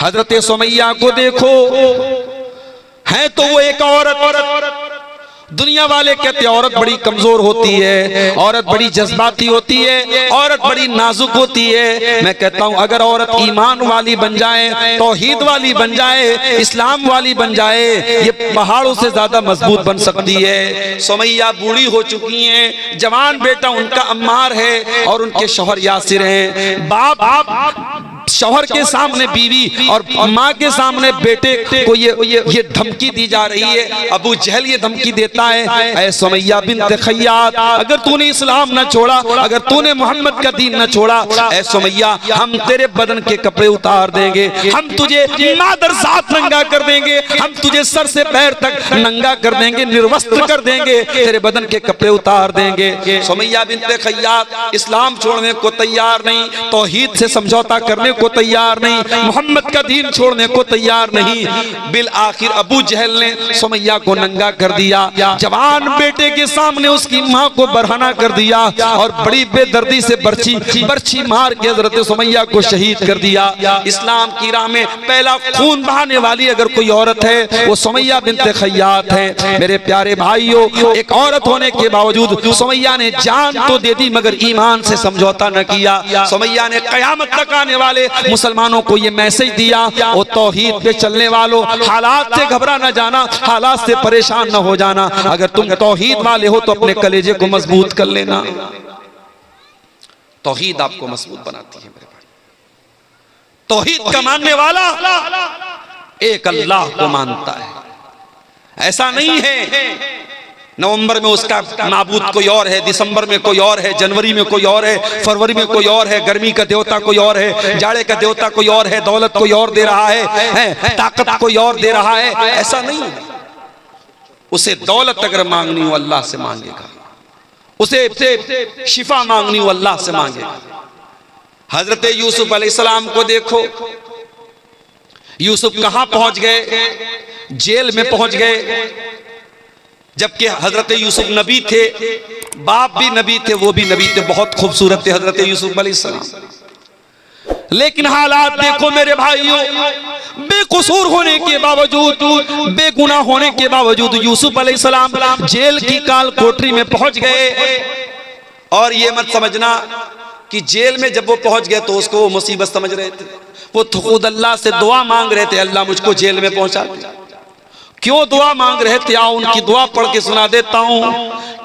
हजरत सुमैया को देखो, है तो वो एक औरत। दुनिया वाले कहते औरत बड़ी कमजोर होती है, औरत बड़ी जज्बाती होती है, औरत बड़ी नाजुक होती है। मैं कहता हूं अगर औरत ईमान वाली बन जाए, तौहीद वाली बन जाए, इस्लाम वाली बन जाए, ये पहाड़ों से ज्यादा मजबूत बन सकती है। सुमैया बूढ़ी हो चुकी हैं, जवान बेटा उनका अम्मार है और उनके शौहर यासिर हैं। बाप शौहर के सामने बीवी और माँ के सामने बेटे को ये धमकी दी जा रही है। अबू जहल ये धमकी देता है, ऐ सुमैया बिन्त खय्यात, अगर तूने इस्लाम न छोड़ा, अगर तूने मोहम्मद का दीन न छोड़ा, ऐ सुमैया हम तेरे बदन के कपड़े उतार देंगे, हम तुझे मादर साथ नंगा कर देंगे, हम तुझे सर से पैर तक नंगा कर देंगे, निर्वस्त्र कर देंगे, तेरे बदन के कपड़े उतार देंगे। सुमैया बिन्त खय्यात इस्लाम छोड़ने को तैयार नहीं, तौहीद से समझौता करने को तैयार नहीं, मोहम्मद का दीन छोड़ने को तैयार नहीं। बिल आखिर अबू जहल ने सुमैया को नंगा कर दिया, जवान बेटे के सामने उसकी माँ को बरहना कर दिया और बड़ी बेदर्दी से बर्छी मार के हजरत सुमैया को शहीद कर दिया। इस्लाम की राह में पहला खून बहाने वाली अगर कोई औरत है वो सुमैया बिन्त खय्यात है। मेरे प्यारे भाइयों, एक औरत होने के बावजूद सुमैया ने जान तो दे दी मगर ईमान से समझौता न किया। सुमैया ने कयामत तक आने वाले मुसलमानों को ये मैसेज दिया, वो तौहीद पे चलने वालों, हालात से घबरा न जाना, हालात से परेशान न हो जाना। अगर तुम तौहीद वाले हो तो अपने कलेजे को मजबूत कर लेना। तौहीद आपको मजबूत बनाती है मेरे भाई। तौहीद का मानने वाला एक अल्लाह को मानता है। ऐसा नहीं है नवंबर में उसका माबूद कोई और है, दिसंबर में कोई और है, जनवरी में कोई और है, फरवरी में कोई और है, गर्मी का देवता कोई और है, जाड़े का देवता कोई और है, दौलत कोई और दे रहा है, ताकत कोई और दे रहा है। ऐसा नहीं है। उसे दौलत अगर मांगनी हो अल्लाह से मांगेगा, उसे शिफा मांगनी हो अल्लाह से मांगेगा। हजरत यूसुफ अलैहिस्सलाम को देखो, यूसुफ कहां पहुंच गए? जेल में पहुंच गए। जबकि हजरत यूसुफ नबी थे, बाप भी नबी थे, वो भी नबी थे, बहुत खूबसूरत थे हजरत यूसुफ अलैहिस्सलाम। लेकिन हालात देखो मेरे भाइयों, बेकसूर होने के बावजूद, बेगुनाह होने के बावजूद यूसुफ अलैहिस्सलाम जेल की काल कोठरी में पहुंच गए। और ये मत समझना कि जेल में जब वो पहुंच गए तो उसको वो मुसीबत समझ रहे थे, वो खुद अल्लाह से दुआ मांग रहे थे, अल्लाह मुझको जेल में पहुंचा दे। क्यों दुआ मांग रहे थे? आओ उनकी दुआ पढ़ के सुना देता हूं।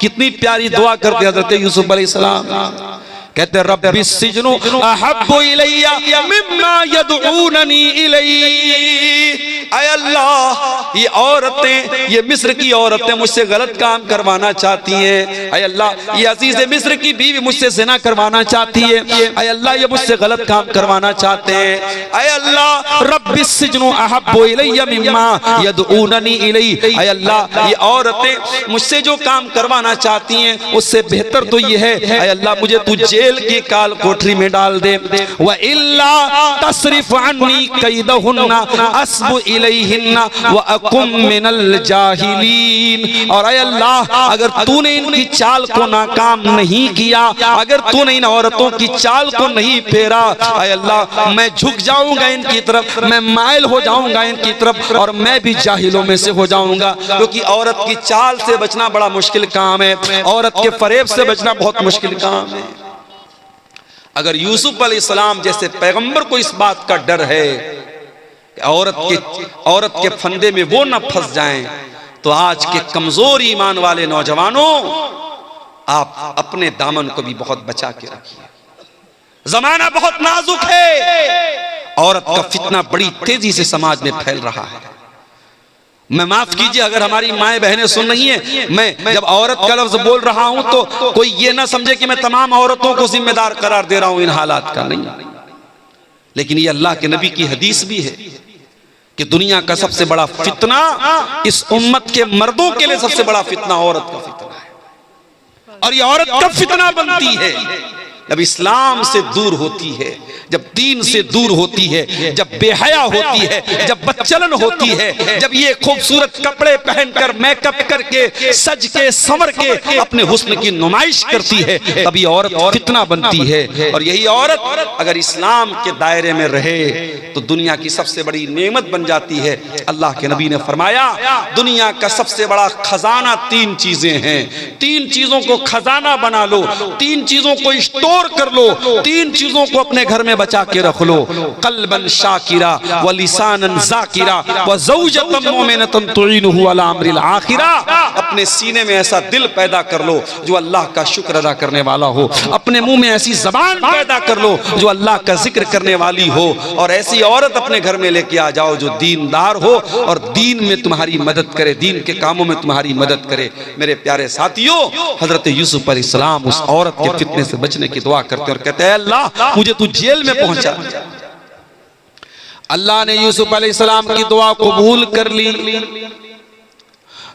कितनी प्यारी दुआ करते हजरत यूसुफ अलैहिस्सलाम। कहते रब्बी सिजनु अहब्बु इलैया मिम्मा यदऊननी इलैहि। ऐ अल्लाह, ये औरतें, ये मिस्र की औरतें मुझसे गलत काम करवाना चाहती हैं। ऐ अल्लाह, ये अजीज मिस्र की बीवी मुझसे ज़िना करवाना चाहती है। ऐ अल्लाह, ये मुझसे गलत काम करवाना चाहते हैं। ऐ अल्लाह, रब्बी सिजनु अहब्बु इलैया मिम्मा यदऊननी इलैहि। ऐ अल्लाह, ये औरतें मुझसे जो काम करवाना चाहती हैं उससे बेहतर तो ये है, ऐ अल्लाह मुझे तू जेल की काल कोठरी में डाल दे। व इल्ला तसरिफ अन्नी कैदहुन्ना अस्बु इलैहिन्ना व अकुम मिनल जाहिलीन। और ऐ अल्लाह, अगर तूने इनकी चाल को नाकाम नहीं किया, अगर तूने इन औरतों की चाल को नहीं फेरा, ऐ अल्लाह मैं झुक जाऊंगा इनकी तरफ, मैं माइल हो जाऊंगा इनकी तरफ और मैं भी जाहिलों में से हो जाऊंगा। क्योंकि औरत की चाल से बचना बड़ा मुश्किल काम है, औरत के फरेब से बचना बहुत मुश्किल काम है। अगर यूसुफ अलैहिस्सलाम जैसे पैगंबर को इस बात का डर है कि औरत के फंदे में वो न फंस जाएं, तो आज के कमजोर ईमान वाले नौजवानों, आप अपने दामन को भी बहुत बचा के रखिए। जमाना बहुत नाजुक है, औरत का फितना बड़ी तेजी से समाज में फैल रहा है। मैं माफ कीजिए अगर हमारी माएँ बहनें सुन रही हैं, मैं जब औरत का लफ्ज बोल रहा हूं तो कोई ये ना समझे कि मैं तमाम औरतों को जिम्मेदार करार दे रहा हूं इन हालात का, नहीं। लेकिन ये अल्लाह के नबी की हदीस भी है कि दुनिया का सबसे बड़ा फितना, इस उम्मत के मर्दों के लिए सबसे बड़ा फितना औरत का फितना है। और ये औरत कब फितना बनती है? जब इस्लाम से दूर होती है, जब दीन से दूर होती है, जब बेहया होती है, जब बदचलन होती है, जब ये खूबसूरत कपड़े पहनकर मेकअप करके सज के संवर के अपने हुस्न की नुमाइश करती है, तभी औरत फितना बनती है। और यही औरत अगर इस्लाम के दायरे में रहे तो दुनिया की सबसे बड़ी नेमत बन जाती है। अल्लाह के नबी ने फरमाया दुनिया का सबसे बड़ा खजाना 3 चीजें हैं, 3 चीजों को खजाना बना लो, 3 चीजों को स्टोर कर लो, 3 चीजों को अपने घर में बचा के रख लो। कल्बन शाकिरा व लिसानन जाकिरा व ज़ौजतन मुमिनतन तुईनुहु अला अम्रिल आखिरा। अपने सीने में ऐसा दिल पैदा कर लो जो अल्लाह का शुक्र अदा करने वाला हो, अपने मुंह में ऐसी जबान पैदा कर लो जो अल्लाह का जिक्र करने वाली हो, और ऐसी औरत अपने घर में लेके आ जाओ जो दीनदार हो और दीन में तुम्हारी मदद करे, दीन के कामों में तुम्हारी मदद करे। मेरे प्यारे साथियों, हजरत यूसुफ अलैहिस्सलाम उस औरत के फितने से बचने की दुआ करते और कहते हैं अल्लाह मुझे तू जेल में पहुंचा। अल्लाह ने यूसुफ अलैहिस्सलाम की दुआ कबूल कर ली।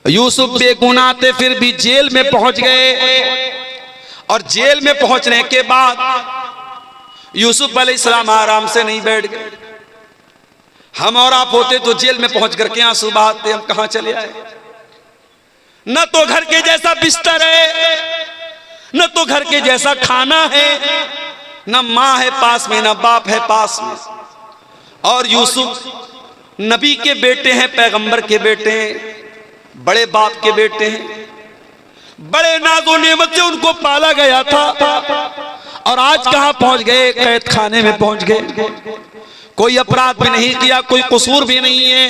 यूसुफ बेगुनाह थे फिर भी जेल में पहुंच गए, और जेल में पहुंचने के बाद यूसुफ अलैहिस्सलाम आराम से नहीं बैठ गए। हम और आप होते तो जेल में पहुंच करके आंसू बहाते, हम कहां चले आए। न तो घर के जैसा बिस्तर है, न तो घर के जैसा खाना है, न माँ है पास में, न बाप है पास में। और यूसुफ नबी के बेटे हैं, पैगंबर के बेटे हैं, बड़े बाप के बेटे हैं, बड़े नाज़ो नेमत से उनको पाला गया था, और आज कहां पहुंच गए, कैद खाने में पहुंच गए। कोई अपराध भी नहीं किया, कोई कसूर भी नहीं है,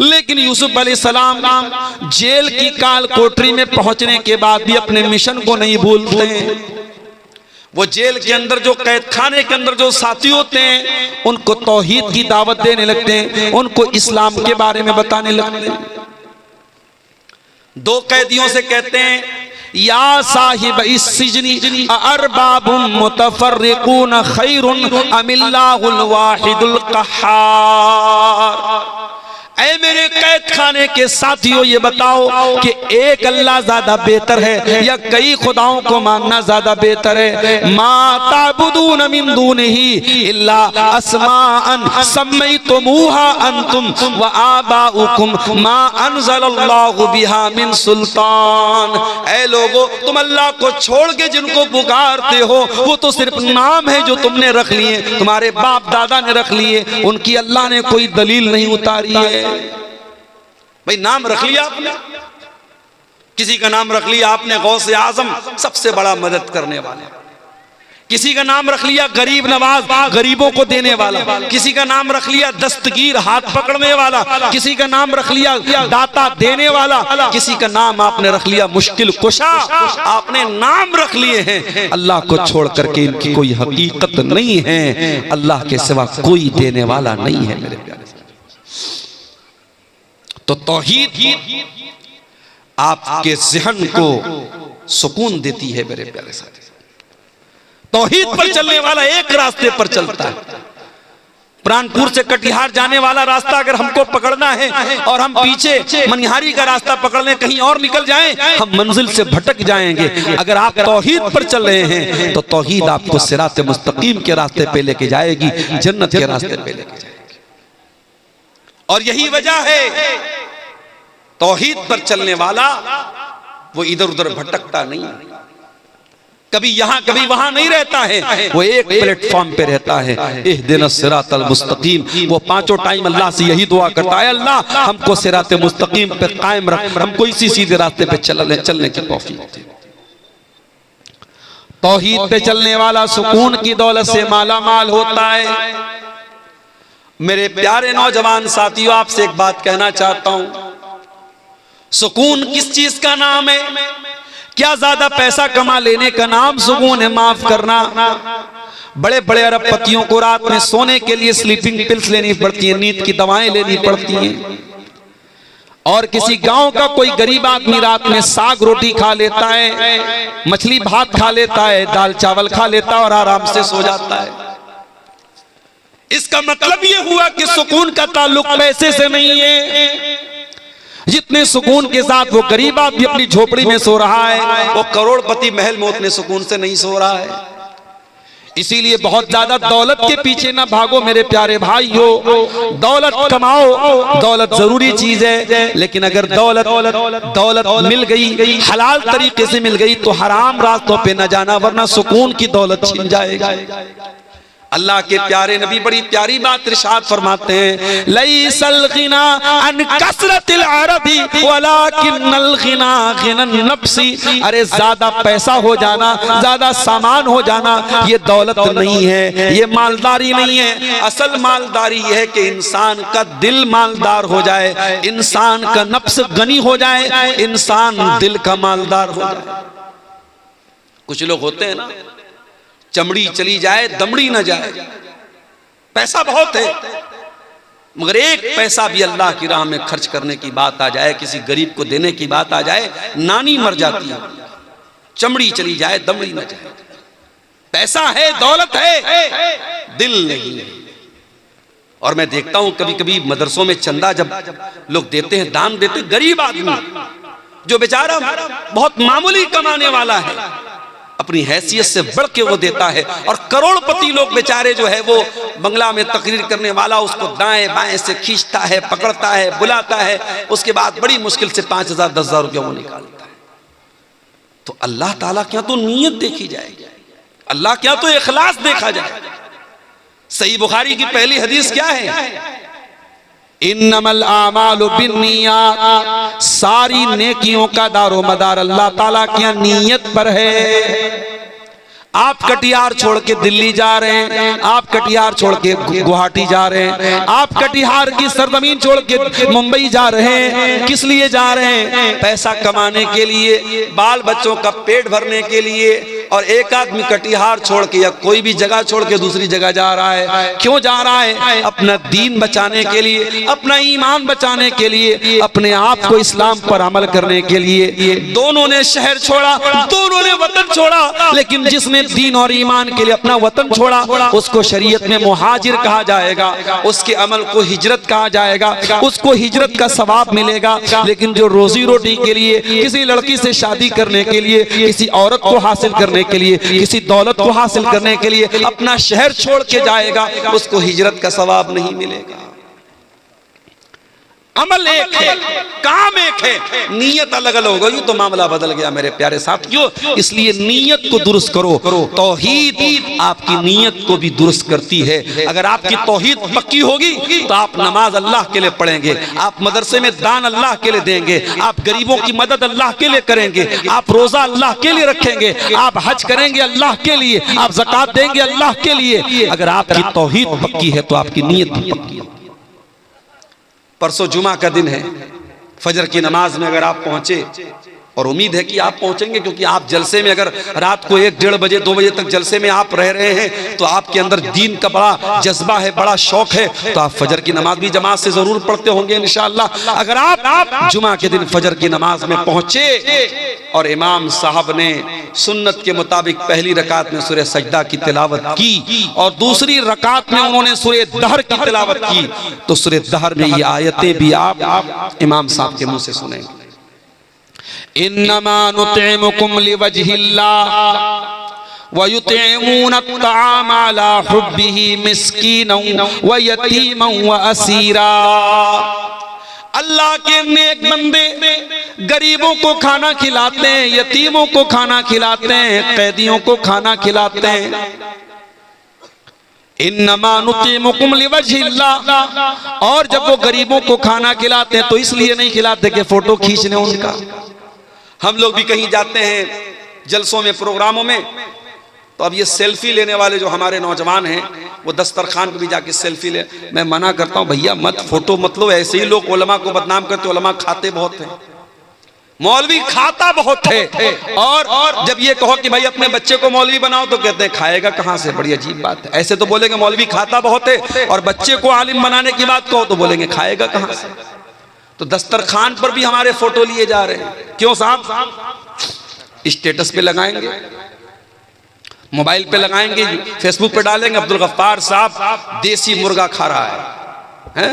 लेकिन यूसुफ अलैहिस्सलाम जेल की काल कोठरी में पहुंचने के बाद भी अपने मिशन को नहीं भूलते। वो जेल के अंदर जो कैद खाने के अंदर जो साथी होते हैं उनको तौहीद की दावत देने लगते हैं, उनको इस्लाम के बारे में बताने लगते हैं। 2 कैदियों से कहते हैं या साहिब इस सिजनी अरबाबुम मुतफर्रिकून खैरुन अमिल्लाहुल वाहिदुल कहार। ऐ मेरे कैद खाने के साथियों, ये बताओ कि एक अल्लाह ज्यादा बेहतर है या कई खुदाओं को मानना ज्यादा बेहतर है। मा ताबुदून मिन दूनिही इल्ला अस्माअन सम्मैतुमूहा अंतुम व आबाउकुम मा अंज़लल्लाहु बिहा मिन सुल्तान। ऐ लोगो, तुम अल्लाह को छोड़ के जिनको पुकारते हो वो तो सिर्फ नाम है जो तुमने रख लिए, तुम्हारे बाप दादा ने रख लिए, उनकी अल्लाह ने कोई दलील नहीं उतारी है। भाई नाम रख लिया आपने, किसी का नाम रख लिया आपने गौसे आजम, सबसे बड़ा मदद करने वाला। किसी का नाम रख लिया गरीब नवाज, गरीबों को देने वाला। किसी का नाम रख लिया दस्तगीर, हाथ पकड़ने वाला। किसी का नाम रख लिया दाता देने वाला। किसी का नाम आपने रख लिया मुश्किल कुशा। आपने नाम रख लिए हैं, अल्लाह को छोड़ करके इनकी कोई हकीकत नहीं है, अल्लाह के सिवा कोई देने वाला नहीं है। मेरे प्यारे तो तौहीद आपके ज़हन को सुकून देती है। मेरे प्यारे साथी, तौहीद पर चलने वाला एक रास्ते पर चलता है। प्राणपुर से कटिहार जाने वाला रास्ता अगर हमको पकड़ना है और हम पीछे मनिहारी का रास्ता पकड़ लें, कहीं और निकल जाएं, हम मंजिल से भटक जाएंगे। अगर आप तौहीद पर चल रहे हैं तो तौहीद आपको सिरात मुस्तकीम के रास्ते पे लेके जाएगी, जन्नत के रास्ते पे लेके जाएगी। और यही वजह है तौहीद पर चलने वाला वो इधर उधर भटकता नहीं, कभी यहां कभी वहां नहीं रहता है, वो एक प्लेटफॉर्म पे रहता है। इहदिनस सिरातल मुस्तकीम। वो 5 टाइम अल्लाह से यही दुआ करता है, अल्लाह हमको सिरात मुस्तकीम पे कायम रख, हमको इसी सीधे रास्ते पे चलने की तौफीक दे। तौहीद पे चलने वाला सुकून की दौलत से माला माल होता है। मेरे प्यारे नौजवान साथियों, आपसे एक बात कहना चाहता हूं, सुकून किस चीज का नाम है? क्या ज्यादा पैसा कमा लेने का नाम सुकून है? माफ करना, बड़े बड़े अरबपतियों को रात में सोने के लिए स्लीपिंग पिल्स लेनी पड़ती है, नींद की दवाएं लेनी पड़ती हैं। और किसी गांव का कोई गरीब आदमी रात में साग रोटी खा लेता है, मछली भात खा लेता है, दाल चावल खा लेता है और आराम से सो जाता है। इसका मतलब यह हुआ कि सुकून का ताल्लुक पैसे से नहीं है। जितने सुकून के साथ वो गरीब आदमी अपनी झोपड़ी में सो रहा है, वो करोड़पति महल में उतने सुकून से नहीं सो रहा है। इसीलिए बहुत ज्यादा दौलत के पीछे ना भागो मेरे प्यारे भाइयों। दौलत कमाओ, दौलत जरूरी चीज है, लेकिन अगर दौलत मिल गई, हलाल तरीके से मिल गई, तो हराम रास्तों पे न जाना, वरना सुकून की दौलत छिन जाएगा। अल्लाह के प्यारे नबी बड़ी प्यारी बात इरशाद फरमाते हैं, लैसल गिना अन कसरतिल अरबी वलाकिन्नल गिना गिनन नफ्सी। अरे ज्यादा पैसा हो जाना, ज्यादा सामान हो जाना, ये दौलत नहीं है, ये मालदारी नहीं है। असल मालदारी है कि इंसान का दिल मालदार हो जाए, इंसान का नफ्स गनी हो जाए, इंसान दिल का मालदार हो जाए। कुछ लोग होते हैं ना, चमड़ी चली जाए दमड़ी न जाए, पैसा बहुत है, मगर एक पैसा भी अल्लाह की राह में खर्च करने की बात आ जाए, किसी गरीब को देने की बात आ जाए, नानी मर जाती है। चमड़ी चली जाए दमड़ी न जाए। पैसा है, दौलत है, दिल नहीं। और मैं देखता हूं कभी कभी मदरसों में चंदा जब लोग देते हैं, दान देते, गरीब आदमी जो बेचारा बहुत मामूली कमाने वाला है, अपनी हैसियत से बढ़ के वो देता है। और करोड़पति लोग बेचारे जो है, वो बंगला में तकरीर करने वाला उसको दाएं बाएं से खींचता है, पकड़ता है, बुलाता है, उसके बाद बड़ी मुश्किल से 5,000 10,000 रुपया वो निकालता है। तो अल्लाह ताला क्या तो नीयत देखी जाएगी, अल्लाह क्या तो इखलास देखा जाए। सही बुखारी की पहली हदीस क्या है, इन्नमल आमालु बिन्नियात, सारी नेकियों का दारो मदार अल्लाह ताला की नीयत पर है। आप कटिहार छोड़ के दिल्ली जा रहे हैं, आप कटिहार छोड़ के गुवाहाटी जा रहे हैं, आप कटिहार की सरजमीन छोड़ के मुंबई जा रहे हैं, किस लिए जा रहे हैं? पैसा कमाने के लिए, बाल बच्चों का पेट भरने के लिए। और एक आदमी कटिहार छोड़ के या कोई भी जगह छोड़ के दूसरी जगह जा रहा है, क्यों जा रहा है? अपना दीन बचाने के लिए, अपना ईमान बचाने के लिए, अपने आप को इस्लाम पर अमल करने के लिए। दोनों ने शहर छोड़ा, दोनों ने वतन छोड़ा, लेकिन जिसने दीन और ईमान के लिए अपना वतन छोड़ा, उसको शरीयत में मुहाजिर कहा जाएगा, उसके अमल को हिजरत कहा जाएगा, उसको हिजरत का सवाब मिलेगा। लेकिन जो रोजी रोटी के लिए, किसी लड़की से शादी करने के लिए, किसी औरत को हासिल करने के लिए, किसी दौलत को हासिल करने के लिए अपना शहर छोड़ के जाएगा, उसको हिजरत का सवाब नहीं मिलेगा। अमल एक है, काम एक है, नीयत अलग अलग हो गई तो मामला बदल गया मेरे प्यारे साथियों। इसलिए नीयत को दुरुस्त करो। तौहीद आपकी नीयत को भी दुरुस्त करती है। अगर आपकी तौहीद पक्की होगी तो आप नमाज अल्लाह के लिए पढ़ेंगे, आप मदरसे में दान अल्लाह के लिए देंगे, आप गरीबों की मदद अल्लाह के लिए करेंगे, आप रोजा अल्लाह के लिए रखेंगे, आप हज करेंगे अल्लाह के लिए, आप ज़कात देंगे अल्लाह के लिए। अगर आपकी तौहीद पक्की है तो आपकी नीयत भी पक्की है। परसों जुमा का दिन है, फजर की नमाज में अगर आप पहुंचे, और उम्मीद है कि आप पहुंचेंगे, क्योंकि आप जलसे में अगर रात को 1-1:30 बजे 2 बजे तक जलसे में आप रह रहे हैं तो आपके अंदर दीन का बड़ा जज्बा है, बड़ा शौक है, तो आप फजर की नमाज भी जमात से जरूर पढ़ते होंगे इंशाअल्लाह। अगर आप जुमा के दिन फजर की नमाज में पहुंचे और इमाम साहब ने सुन्नत के मुताबिक पहली रकात में सूरह सजदा की तिलावत की और दूसरी रकात में उन्होंने सूरह दहर की तिलावत की, तो सूरह दहर में ये आयतें भी आप इमाम साहब के मुंह से सुनेंगे। इन्नमा नुतिमुकुम लिवजहिल्लाह व युतिमूना अत्ताम अला हुब्बिही मिस्कीनन व यतीमन व असीरा। अल्लाह के नेक बंदे गरीबों को खाना खिलाते हैं, यतीमों को खाना खिलाते हैं, कैदियों को खाना खिलाते हैं। इन्नमा नुतिमुकुम लिवजहिल्लाह। और जब वो गरीबों को खाना खिलाते हैं तो इसलिए नहीं खिलाते कि फोटो खींच लें उनका। हम लोग भी कहीं जाते हैं जलसों में, प्रोग्रामों में, तो अब ये सेल्फी लेने वाले जो हमारे नौजवान हैं वो दस्तरखान पे भी जाके सेल्फी ले। मैं मना करता हूँ, भैया मत फोटो मत लो। ऐसे ही लोग उलमा को बदनाम करते, उलमा खाते बहुत हैं, मौलवी खाता बहुत है। और जब ये कहो कि भाई अपने बच्चे को मौलवी बनाओ तो कहते हैं खाएगा कहाँ से। बड़ी अजीब बात है। ऐसे तो बोलेंगे मौलवी खाता बहुत है, और बच्चे को आलिम बनाने की बात कहो तो बोलेंगे खाएगा कहाँ से। तो दस्तरखान पर भी हमारे फोटो लिए जा रहे हैं। क्यों साहब? स्टेटस पे लगाएंगे, मोबाइल पे लगाएंगे, फेसबुक पे डालेंगे, अब्दुल गफ्फार साहब देसी मुर्गा खा रहा है।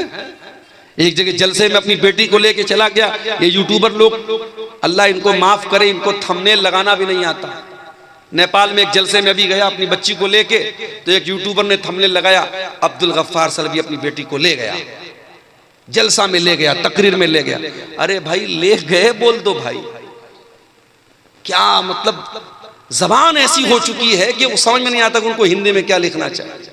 एक जगह जलसे में अपनी बेटी को लेके चला गया। ये यूट्यूबर लोग, अल्लाह इनको माफ करे, इनको थंबनेल लगाना भी नहीं आता। नेपाल में एक जलसे में अभी गया अपनी बच्ची को लेके, तो एक यूट्यूबर ने थंबनेल लगाया, अब्दुल गफ्फार सलवी अपनी बेटी को ले गया, जलसा में ले गया, तकरीर में ले गया। अरे भाई ले गए बोल दो भाई, क्या मतलब जबान ऐसी हो चुकी है कि वो समझ में नहीं आता कि उनको हिंदी में क्या लिखना चाहिए।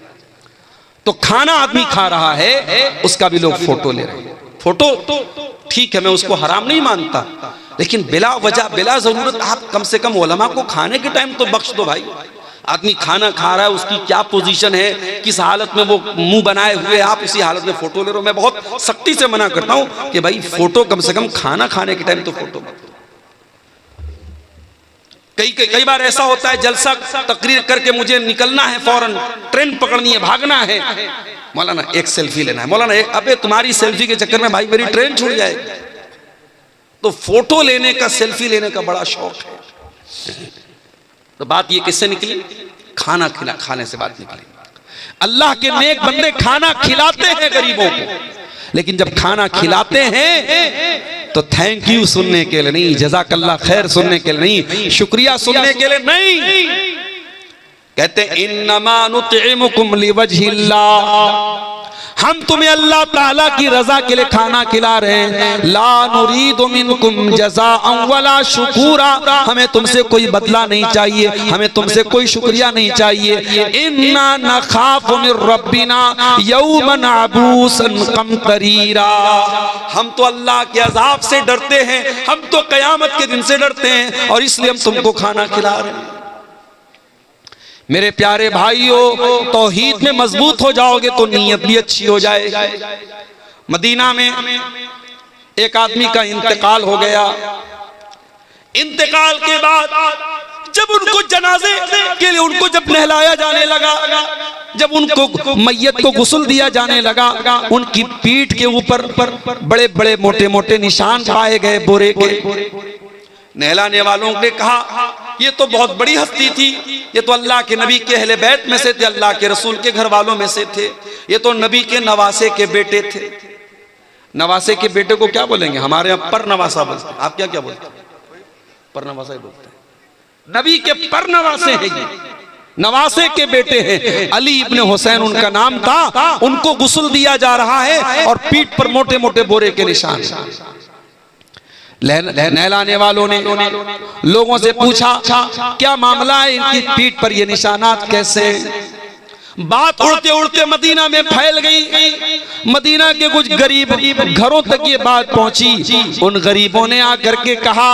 तो खाना आदमी खा रहा है, उसका भी लोग फोटो ले रहे हैं। फोटो ठीक है, मैं उसको हराम नहीं मानता, लेकिन बिला वजह बिला जरूरत आप कम से कम उलमा को खाने के टाइम तो बख्श दो भाई। आदमी खाना खा रहा है, उसकी क्या पोजीशन है, किस हालत में वो मुंह बनाए हुए, आप उसी हालत में फोटो ले रहे हो। मैं बहुत सख्ती से मना करता हूं कि भाई फोटो कम से कम खाना खाने के टाइम तो फोटो मत लो। कई बार ऐसा होता है, जलसा तकरीर करके मुझे निकलना है, फौरन ट्रेन पकड़नी है, भागना है, मौलाना एक सेल्फी लेना है, मौलाना एक, अबे तुम्हारी सेल्फी के चक्कर में भाई मेरी ट्रेन छूट जाएगी। तो फोटो लेने का, सेल्फी लेने का बड़ा शौक है। तो बात ये किससे निकली? खाना खाने से बात निकली। अल्लाह के नेक बंदे खाना खिलाते हैं गरीबों को, लेकिन जब खाना खिलाते हैं तो थैंक यू सुनने के लिए नहीं, जज़ाकल्लाह खैर सुनने के लिए नहीं, शुक्रिया सुनने के लिए नहीं। कहते इन्नमा नुतइमुकुम लिवजहिल्लाह, हम तुम्हें अल्लाह ताला की रजा के लिए खाना खिला रहे हैं। ला नुरीदु मिनकुम जज़ाअन वला शुकूरा, हमें तुमसे कोई बदला नहीं चाहिए, हमें तुमसे कोई शुक्रिया नहीं चाहिए। इन्ना नखाफु मिर रब्बिना यौमन अबूसन कमतरीरा, हम तो अल्लाह के अजाब से डरते हैं, हम तो कयामत के दिन से डरते हैं, और इसलिए हम तुमको खाना खिला रहे हैं। मेरे प्यारे भाइयों, तौहीद में मजबूत हो जाओगे तो नीयत भी अच्छी हो जाएगी। मदीना में एक आदमी का इंतकाल हो गया। इंतकाल के बाद जब उनको जनाजे के लिए उनको जब नहलाया जाने लगा, जब उनको मैयत को गुस्ल दिया जाने लगा, उनकी पीठ के ऊपर बड़े बड़े मोटे मोटे निशान पाए गए बोरे के। नहलाने वालों ने कहा ये तो बहुत बड़ी हस्ती थी, ये तो अल्लाह के नबी के अहले बैत में से थे, अल्लाह के रसूल के घर वालों में से थे, ये तो नबी के नवासे के बेटे थे। नवासे के बेटे को क्या बोलेंगे? हमारे यहाँ पर नवासा बोलते हैं, आप क्या क्या बोलते हैं? पर नवासा ही बोलते हैं। नबी के पर नवासे हैं, ये नवासे के बेटे हैं। अली इब्ने हुसैन उनका नाम था। उनको गुस्ल दिया जा रहा है और पीठ पर मोटे मोटे बोरे के निशान। नहलाने वालों ने लोगों से पूछा क्या मामला है, इनकी पीठ पर ये निशानात कैसे? बात उड़ते उड़ते मदीना में फैल गई। मदीना के कुछ गरीब घरों तक ये बात पहुंची। उन गरीबों ने आकर के कहा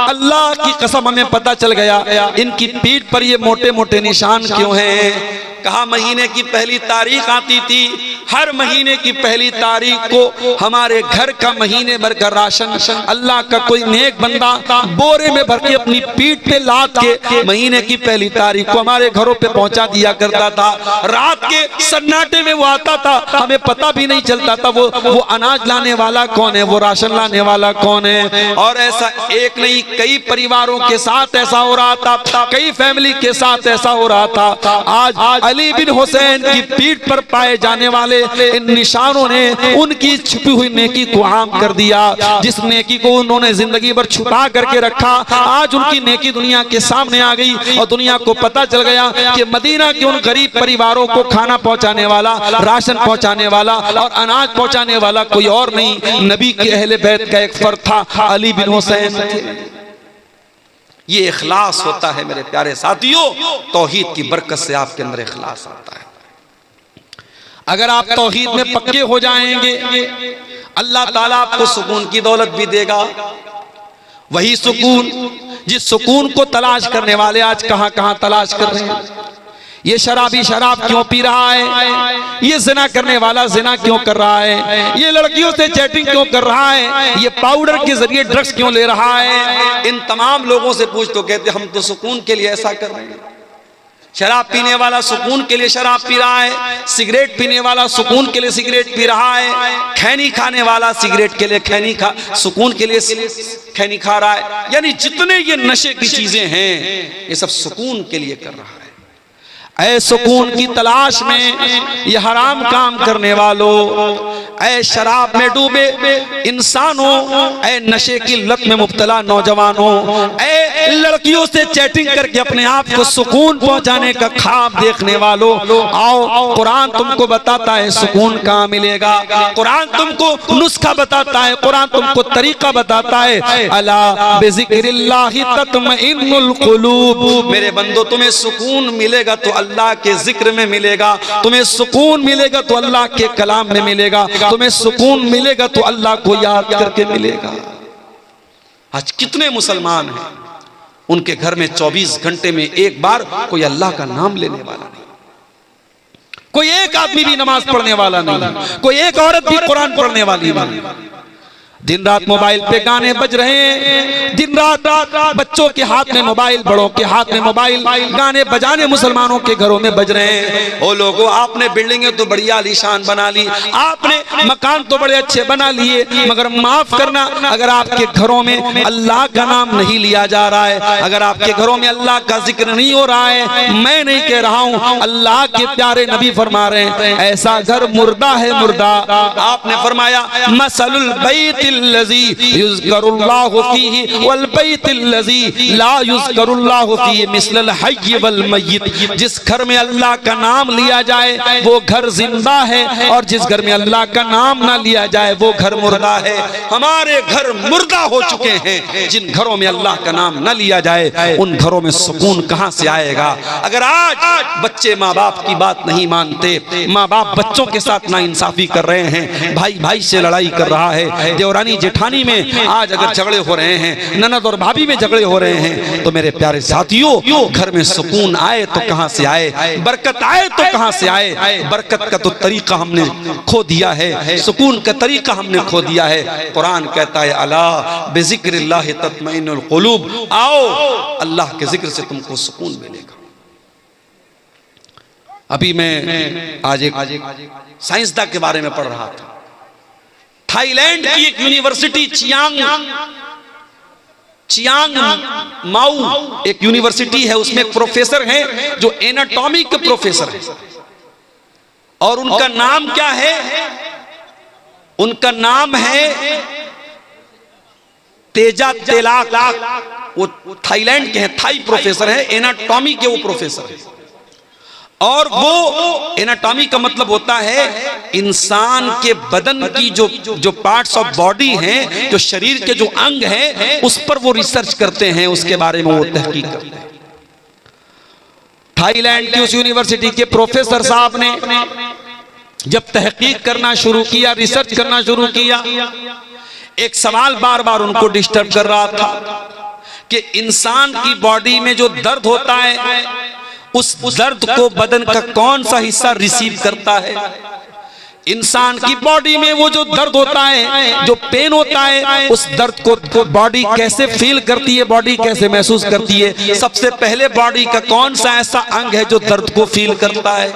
अल्लाह की कसम हमें पता चल गया इनकी पीठ पर ये मोटे मोटे निशान क्यों हैं। कहा महीने की पहली तारीख आती थी, हर महीने की पहली तारीख को हमारे घर का महीने भर का राशन अल्लाह का कोई नेक बंदा बोरे में भर के अपनी पीठ पे लाद के महीने की पहली तारीख को हमारे घरों पे पहुंचा दिया करता था। रात के सन्नाटे में वो आता था, हमें पता भी नहीं चलता था वो अनाज लाने वाला कौन है, वो राशन लाने वाला कौन है। और ऐसा एक नहीं कई परिवारों के साथ ऐसा हो रहा था, कई फैमिली के साथ ऐसा हो रहा था। आज अली बिन हुसैन की पीठ पर पाए जाने वाले इन निशानों ने उनकी छुपी हुई नेकी को आम कर दिया। जिस नेकी को उन्होंने जिंदगी भर छुपा करके रखा, आज उनकी नेकी दुनिया के सामने आ गई और दुनिया को पता चल गया कि मदीना के उन गरीब परिवारों को खाना पहुंचाने वाला, राशन पहुंचाने वाला और अनाज पहुंचाने वाला कोई और नहीं, नबी के अहले बैत का एक फर्द था, अली बिन हुसैन। ये इखलास होता है मेरे प्यारे साथियों, तौहीद की बरकत से आपके अंदर इखलास आता है। अगर आप तौहीद में पक्के हो जाएंगे, अल्लाह ताला आपको सुकून की दौलत भी देगा। वही सुकून जिस सुकून को तलाश करने वाले आज कहां कहां तलाश कर रहे हैं। ये शराबी शराब क्यों पी रहा है, ये जिना करने वाला जिना क्यों कर रहा है, ये लड़कियों से चैटिंग क्यों कर रहा है, ये पाउडर के जरिए ड्रग्स क्यों ले रहा है। इन तमाम लोगों से पूछ तो कहते हम तो सुकून के लिए ऐसा कर रहे हैं। शराब पीने वाला सुकून के लिए शराब पी रहा है, सिगरेट पीने वाला सुकून के लिए सिगरेट पी रहा है, खैनी खाने वाला सिगरेट के लिए सुकून के लिए खैनी खा रहा है। यानी जितने ये नशे की चीजें हैं ये सब सुकून के लिए कर रहा है। ऐ सुकून की तलाश में ये हराम काम करने वालों, ऐ शराब में डूबे इंसानों, ऐ नशे की लत में मुब्तला नौजवानों, ऐ लड़कियों से चैटिंग करके अपने आप को सुकून पहुंचाने का ख्वाब देखने वालों, आओ कुरान तुमको बताता है सुकून कहाँ मिलेगा। कुरान तुमको नुस्खा बताता है, कुरान तुमको तरीका बताता है। अला बिज़िक्रिल्लाहि तत्मइन्नुल कुलूब, मेरे बंदो तुम्हें सुकून मिलेगा तो अल्लाह के जिक्र में मिलेगा, तुम्हें सुकून मिलेगा तो अल्लाह के कलाम में मिलेगा, तुम्हें सुकून मिलेगा तो अल्लाह को याद करके मिलेगा। आज कितने मुसलमान हैं उनके घर में 24 घंटे में एक बार कोई अल्लाह का नाम लेने वाला नहीं, कोई एक आदमी भी नमाज पढ़ने वाला नहीं, कोई एक औरत भी कुरान पढ़ने वाली नहीं। दिन रात मोबाइल पे गाने बज रहे हैं, दिन रात बच्चों के हाथ में मोबाइल, बड़ों के हाथ में मोबाइल, गाने बजाने मुसलमानों के घरों में बज रहे हैं। ओ लोगों, आपने बिल्डिंगें तो बड़ी आलीशान बना ली, आपने मकान तो बड़े अच्छे बना लिए, मगर माफ करना अगर आपके घरों में अल्लाह का नाम नहीं लिया जा रहा है, अगर आपके घरों में अल्लाह का जिक्र नहीं हो रहा है, मैं नहीं कह रहा हूँ, अल्लाह के प्यारे नबी फरमा रहे हैं ऐसा घर मुर्दा है मुर्दा। आपने फरमाया मसलुल बैतिल लज़ी युज़करुल्लाहु फ़ीही वल बैतिल लज़ी ला युज़करुल्लाहु फ़ीही मिस्लल हय्य वल मय्यित, जिस घर में अल्लाह का नाम लिया जाए वो घर जिंदा है, और जिस घर में अल्लाह का नाम ना लिया जाए वो घर मुर्दा है। हमारे घर मुर्दा हो चुके हैं, जिन घरों में अल्लाह का नाम ना लिया जाए उन घरों में सुकून कहां से आएगा। अगर आज बच्चे माँ बाप की बात नहीं मानते, माँ बाप बच्चों के साथ नाइंसाफी कर रहे हैं, भाई भाई से लड़ाई कर रहा है, देवरानी जेठानी में आज अगर झगड़े हो रहे हैं, ननद और भाभी में झगड़े हो रहे हैं, तो मेरे प्यारे साथियों घर में सुकून आए तो कहां से आए, बरकत आए तो कहां से आए। बरकत का तो तरीका हमने खो दिया है, सुकून का तरीका हमने खो दिया है। कुरान कहता है अला बिज़िक्रिल्लाहि तत्मइन्नुल कुलूब, आओ अल्लाह के जिक्र से तुमको सुकून मिलेगा। अभी मैं आज एक साइंसदान के बारे में पढ़ रहा था। थाईलैंड की एक यूनिवर्सिटी चियांग माऊ एक यूनिवर्सिटी है, उसमें एक प्रोफेसर हैं जो एनाटॉमी के प्रोफेसर हैं, और उनका नाम क्या है? उनका नाम है तेजा तेलाक। वो थाईलैंड के हैं, थाई प्रोफेसर है, एनाटॉमी के वो प्रोफेसर है। और वो एनाटॉमी का मतलब होता है इंसान के बदन की जो पार्ट्स ऑफ बॉडी हैं, जो शरीर के जो अंग हैं, उस पर वो रिसर्च करते हैं, उसके बारे में वो तहकीक करते हैं। थाईलैंड की उस यूनिवर्सिटी के प्रोफेसर साहब ने जब तहकीक करना शुरू किया, रिसर्च करना शुरू किया, एक सवाल बार बार उनको डिस्टर्ब कर रहा था कि इंसान की बॉडी में जो दर्द होता है, उस दर्द को बदन का कौन सा हिस्सा रिसीव करता है। इंसान की बॉडी में वो जो दर्द होता है, जो पेन होता है, उस दर्द को बॉडी कैसे फील करती है, बॉडी कैसे महसूस करती है। सबसे पहले बॉडी का कौन सा ऐसा अंग है जो दर्द को फील करता है।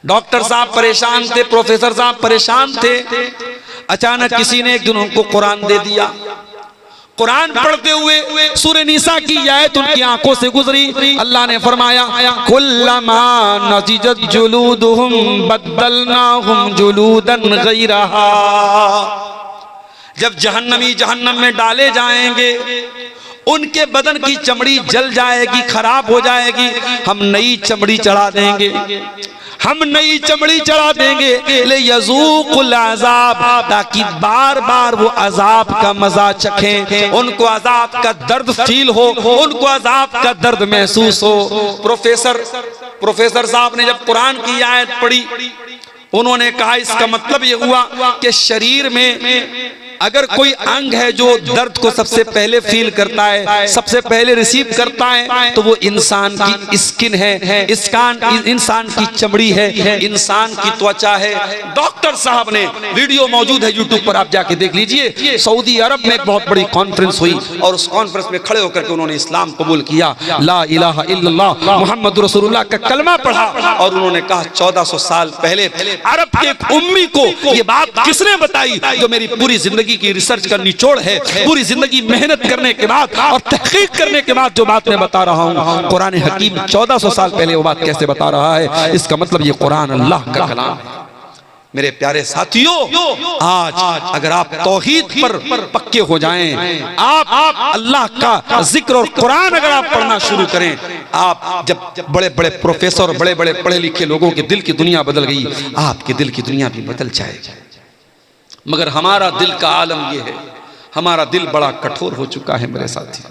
डॉक्टर साहब परेशान थे, प्रोफेसर साहब परेशान थे। अचानक किसी ने एक दिन उनको कुरान दे दिया। कुरान पढ़ते हुए सूरह निसा की आयत उनकी आंखों से गुजरी। अल्लाह ने फरमाया कुल्लमा नज़िजत जुलूदुहुम बद्दलनाहुम जुलूदन गैरहा, जब जहन्नमी जहन्नम में डाले जाएंगे उनके बदन की चमड़ी जल जाएगी, खराब हो जाएगी, हम नई चमड़ी चढ़ा देंगे, हम नई चमड़ी चढ़ा देंगे ले यज़ूक़ुल अज़ाब, ताकि बार बार वो अजाब का मजा चखें, उनको अजाब का दर्द फील हो, उनको अजाब का दर्द महसूस हो। प्रोफेसर साहब ने जब कुरान की आयत पढ़ी, उन्होंने कहा इसका मतलब ये हुआ कि शरीर में अगर कोई अंग है जो दर्द को सबसे पहले फील करता है, सबसे पहले रिसीव करता है, तो वो इंसान की स्किन है, इंसान की चमड़ी है, इंसान की त्वचा है। डॉक्टर साहब ने, वीडियो मौजूद है यूट्यूब पर, आप जाके देख लीजिए। सऊदी अरब में एक बहुत बड़ी कॉन्फ्रेंस हुई और उस कॉन्फ्रेंस में खड़े होकर के उन्होंने इस्लाम कबूल किया, ला इलाहा इल्लल्लाह मुहम्मद रसूलुल्लाह का कलमा पढ़ा, और उन्होंने कहा 1400 साल पहले अरब के एक उम्मी को ये बात किसने बताई जो मेरी पूरी जिंदगी जिंदगी की रिसर्च का निचोड़ है, पूरी जिंदगी मेहनत करने के बाद और तहकीक करने के बाद जो बात मैं बता रहा हूँ, कुरान हकीम 1400 साल पहले वो बात कैसे बता रहा है, इसका मतलब ये कुरान अल्लाह का कलाम है। मेरे प्यारे साथियों, आज अगर आप तौहीद पर पक्के हो जाएं, आप अल्लाह का जिक्र और कुरान अगर आप पढ़ना शुरू करें, आप जब बड़े बड़े प्रोफेसर, बड़े बड़े पढ़े लिखे लोगों के दिल की दुनिया बदल गई, आपके दिल की दुनिया भी बदल जाएगी। मगर हमारा दिल का आलम यह है, हमारा दिल बड़ा कठोर हो चुका है मेरे साथी,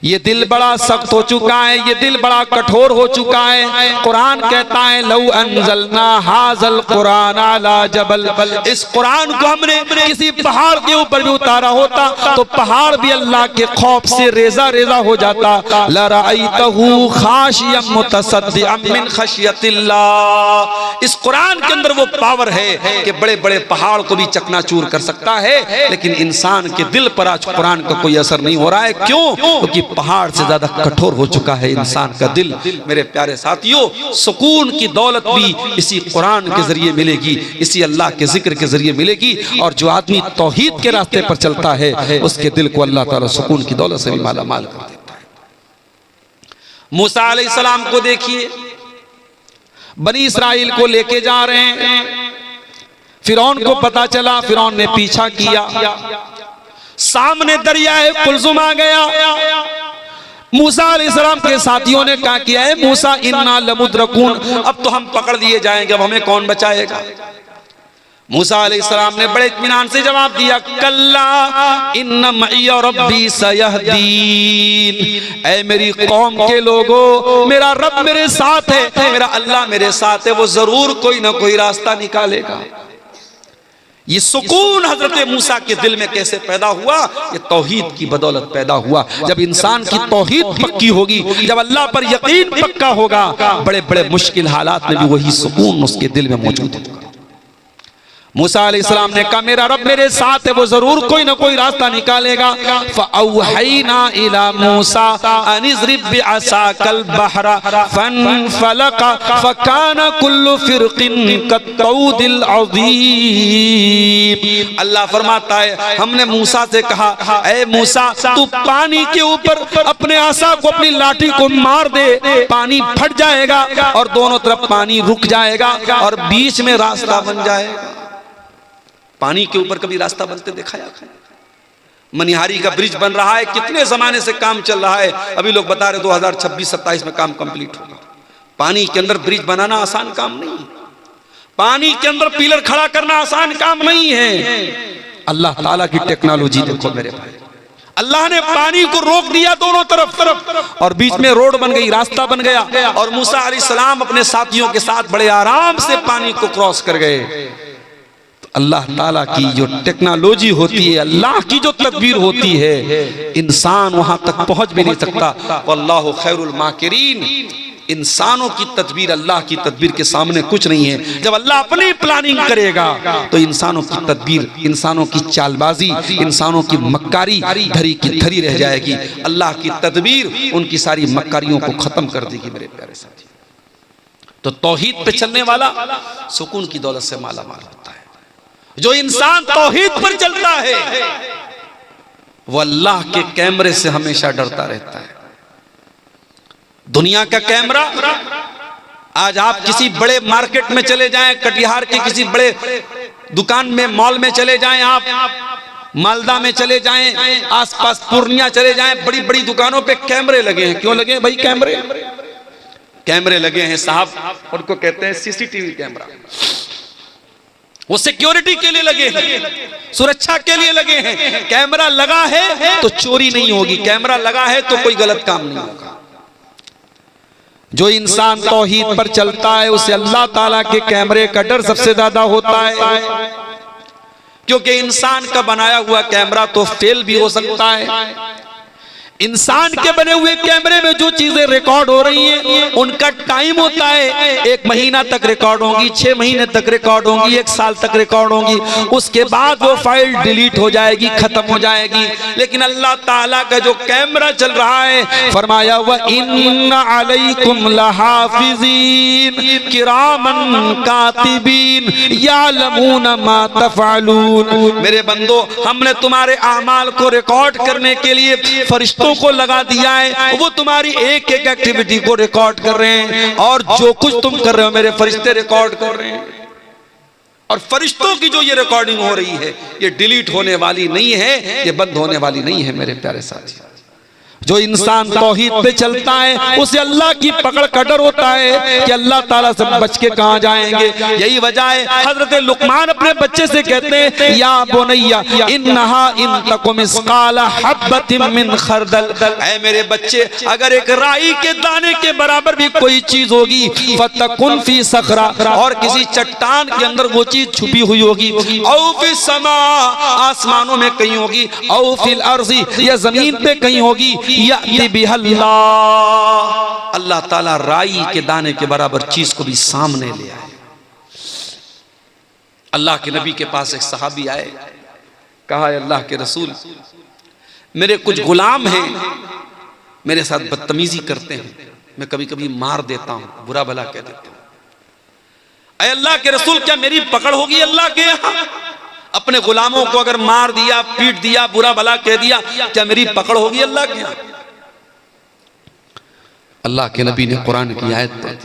ये दिल बड़ा सख्त हो चुका है, ये दिल बड़ा कठोर हो चुका है। कुरान कहता है लौ अंज़लना हाज़ल कुरान अला जबल, इस कुरान को हमने किसी पहाड़ के ऊपर भी उतारा होता तो पहाड़ भी अल्लाह के खौफ से रेजा रेजा हो जाता। लरअयतहु खाशियम मुतसद्दिअम मिन खशियतिल्लाह, इस कुरान के अंदर वो पावर है कि बड़े बड़े पहाड़ को भी चकनाचूर कर सकता है, लेकिन इंसान के दिल पर आज कुरान का कोई असर नहीं हो रहा है। क्यों? क्योंकि पहाड़ से ज्यादा कठोर हो चुका है इंसान का दिल। मेरे प्यारे साथियों, सुकून की दौलत भी इसी कुरान के जरिए मिलेगी, इसी अल्लाह के जिक्र के जरिए मिलेगी। और जो आदमी तौहीद के रास्ते पर चलता है उसके दिल को अल्लाह ताला सुकून की दौलत से भी माला माल कर देता है। मूसा अलैहिस्सलाम को देखिए, बनी इस्राइल को लेके जा रहे हैं, फिरौन को पता चला, फिरौन ने पीछा किया, सामने दरियाए कुलजुम आ गया। मूसा अलैहिस्सलाम के साथियों ने क्या किया है, मूसा इन्ना लमुद्रकून, अब तो हम पकड़ लिए जाएंगे, अब हमें कौन बचाएगा। मूसा अलैहिस्सलाम ने बड़े इत्मीनान से जवाब दिया, कल्ला इन्न मइया रब्बी सयहदीन, ऐ मेरी कौम के लोगों, मेरा रब मेरे साथ है, मेरा अल्लाह मेरे साथ है, वो जरूर कोई ना कोई रास्ता निकालेगा। ये सुकून हजरत मूसा के दिल में कैसे पैदा हुआ? ये तौहीद की बदौलत पैदा हुआ। जब इंसान की तौहीद पक्की होगी, जब अल्लाह पर यकीन पक्का होगा, बड़े बड़े मुश्किल हालात में भी वही सुकून उसके दिल में मौजूद होगा। मूसा अलैहिस्सलाम ने कहा मेरा रब मेरे साथ है, वो जरूर कोई ना कोई रास्ता निकालेगा। फ़अवहैना इला मूसा अन इज़रिब बिअसाकल बहरा फनफलक फकान कुल्लु फिरकिन कत्तौदिल अज़ीम। अल्लाह फरमाता है हमने मूसा से कहा, ऐ मूसा तू पानी के ऊपर अपने आसा को, अपनी लाठी को मार दे, पानी फट जाएगा और दोनों तरफ पानी रुक जाएगा और बीच में रास्ता बन जाएगा। पानी के ऊपर कभी रास्ता बनते देखा है? मनिहारी का ब्रिज बन रहा है, कितने जमाने से काम चल रहा है, अभी लोग बता रहे 2026-27 में काम कंप्लीट होगा। पानी के अंदर ब्रिज बनाना आसान काम नहीं है, पानी के अंदर पिलर खड़ा करना आसान काम नहीं है। अल्लाह ताला की टेक्नोलॉजी देखो मेरे भाई, अल्लाह ने पानी को रोक दिया दोनों तरफ और बीच में रोड बन गई, रास्ता बन गया और मूसा अलैहिस्सलाम अपने साथियों के साथ बड़े आराम से पानी को क्रॉस कर गए। अल्लाह ताला की जो टेक्नोलॉजी होती है, अल्लाह की जो तदबीर होती है, इंसान वहां तक पहुंच भी नहीं सकता। वल्लाहु खैरुल माकिरीन, इंसानों की तदबीर अल्लाह की तदबीर के सामने कुछ नहीं है। जब अल्लाह अपनी प्लानिंग करेगा तो इंसानों की तदबीर, इंसानों की चालबाजी, इंसानों की मक्कारी धरी की धरी रह जाएगी। अल्लाह की तदबीर उनकी सारी मक्कारियों को खत्म कर देगी मेरे प्यारे साथी। तो तौहीद पे चलने वाला सुकून की दौलत से माला माल होता है। जो इंसान तौहीद पर चलता है वो अल्लाह के कैमरे से हमेशा डरता रहता है। दुनिया का कैमरा, आज आप किसी बड़े मार्केट में चले जाएं, कटिहार के किसी बड़े दुकान में, मॉल में चले जाएं, आप मालदा में चले जाएं, आसपास पूर्णिया चले जाएं, बड़ी बड़ी दुकानों पे कैमरे लगे हैं। क्यों लगे हैं भाई? कैमरे लगे हैं साहब, उनको कहते हैं सीसीटीवी कैमरा। वो सिक्योरिटी के लिए लगे हैं, सुरक्षा के लिए लगे हैं। कैमरा लगा है तो चोरी नहीं होगी, कैमरा लगा है तो कोई गलत काम नहीं होगा। जो इंसान तौहीद पर चलता है उसे अल्लाह ताला के कैमरे का डर सबसे ज्यादा होता है, क्योंकि इंसान का बनाया हुआ कैमरा तो फेल भी हो सकता है, इंसान के बने हुए कैमरे में जो चीजें रिकॉर्ड हो रही हैं उनका टाइम होता है 1 महीना तक रिकॉर्ड होंगी, 6 महीने तक रिकॉर्ड होंगी, 1 साल तक रिकॉर्ड होंगी, उसके बाद वो फाइल डिलीट हो जाएगी, खत्म हो जाएगी। लेकिन अल्लाह ताला का जो कैमरा चल रहा है, फरमाया व इन्ना अलैकुम लहाफिज़ीन किरामन कातिबीन यालमून मा तफअलून। मेरे बंदो, हमने तुम्हारे अमाल को रिकॉर्ड करने के लिए फरिश्तों को लगा दिया है, वो तुम्हारी एक एक एक्टिविटी को रिकॉर्ड कर रहे हैं, और जो कुछ तुम कर रहे हो मेरे फरिश्ते रिकॉर्ड कर रहे हैं। और फरिश्तों की जो ये रिकॉर्डिंग हो रही है ये डिलीट होने वाली नहीं है, ये बंद होने वाली नहीं है मेरे प्यारे साथी। जो इंसान तौहीद पे चलता है उसे अल्लाह की पकड़ का डर होता है कि अल्लाह ताला से बच के कहां जाएंगे। यही वजह है हजरत लुकमान अपने बच्चे से कहते हैं, या बुनैया इन्नहा इन तकुम मिस्काला हब्बतिन मिन खरदल, ऐ मेरे बच्चे, अगर एक राई के दाने के बराबर भी कोई चीज होगी, फतकुन फी सखरा, और किसी चट्टान के अंदर वो चीज छुपी हुई होगी, औ फी समा, आसमानों में कहीं होगी, औ फिल अर्ज़ी, या जमीन पे कहीं होगी, अल्लाह ताला राई के दाने के बराबर चीज को भी सामने ले आए। अल्लाह के नबी के पास एक सहाबी आए, कहा अल्लाह के रसूल, मेरे कुछ गुलाम हैं, मेरे साथ बदतमीजी करते हैं, मैं कभी कभी मार देता हूं, बुरा भला कह देता हूं। अरे अल्लाह के रसूल, क्या मेरी पकड़ होगी अल्लाह के यहां? अपने गुलामों को अगर मार दिया, पीट दिया, बुरा भला कह दिया, क्या मेरी पकड़ होगी अल्लाह के यहां? अल्लाह के नबी ने कुरान की आयत पढ़ी,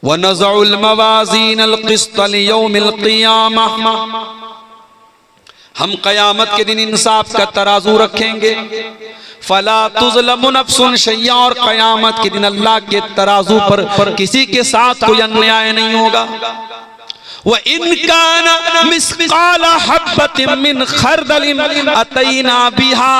वनज़उल मवाज़ीनल क़िस्त लियौमिल क़ियामह, हम क़यामत के दिन इंसाफ का तराजू रखेंगे, फला तुज़लमु नफ्सुन शैया, और क़यामत के दिन अल्लाह के तराजू पर किसी के साथ कोई अन्याय नहीं होगा। व इनकान मिस्काल हब्बतिन मिन खरदलिन अतैना बिहा,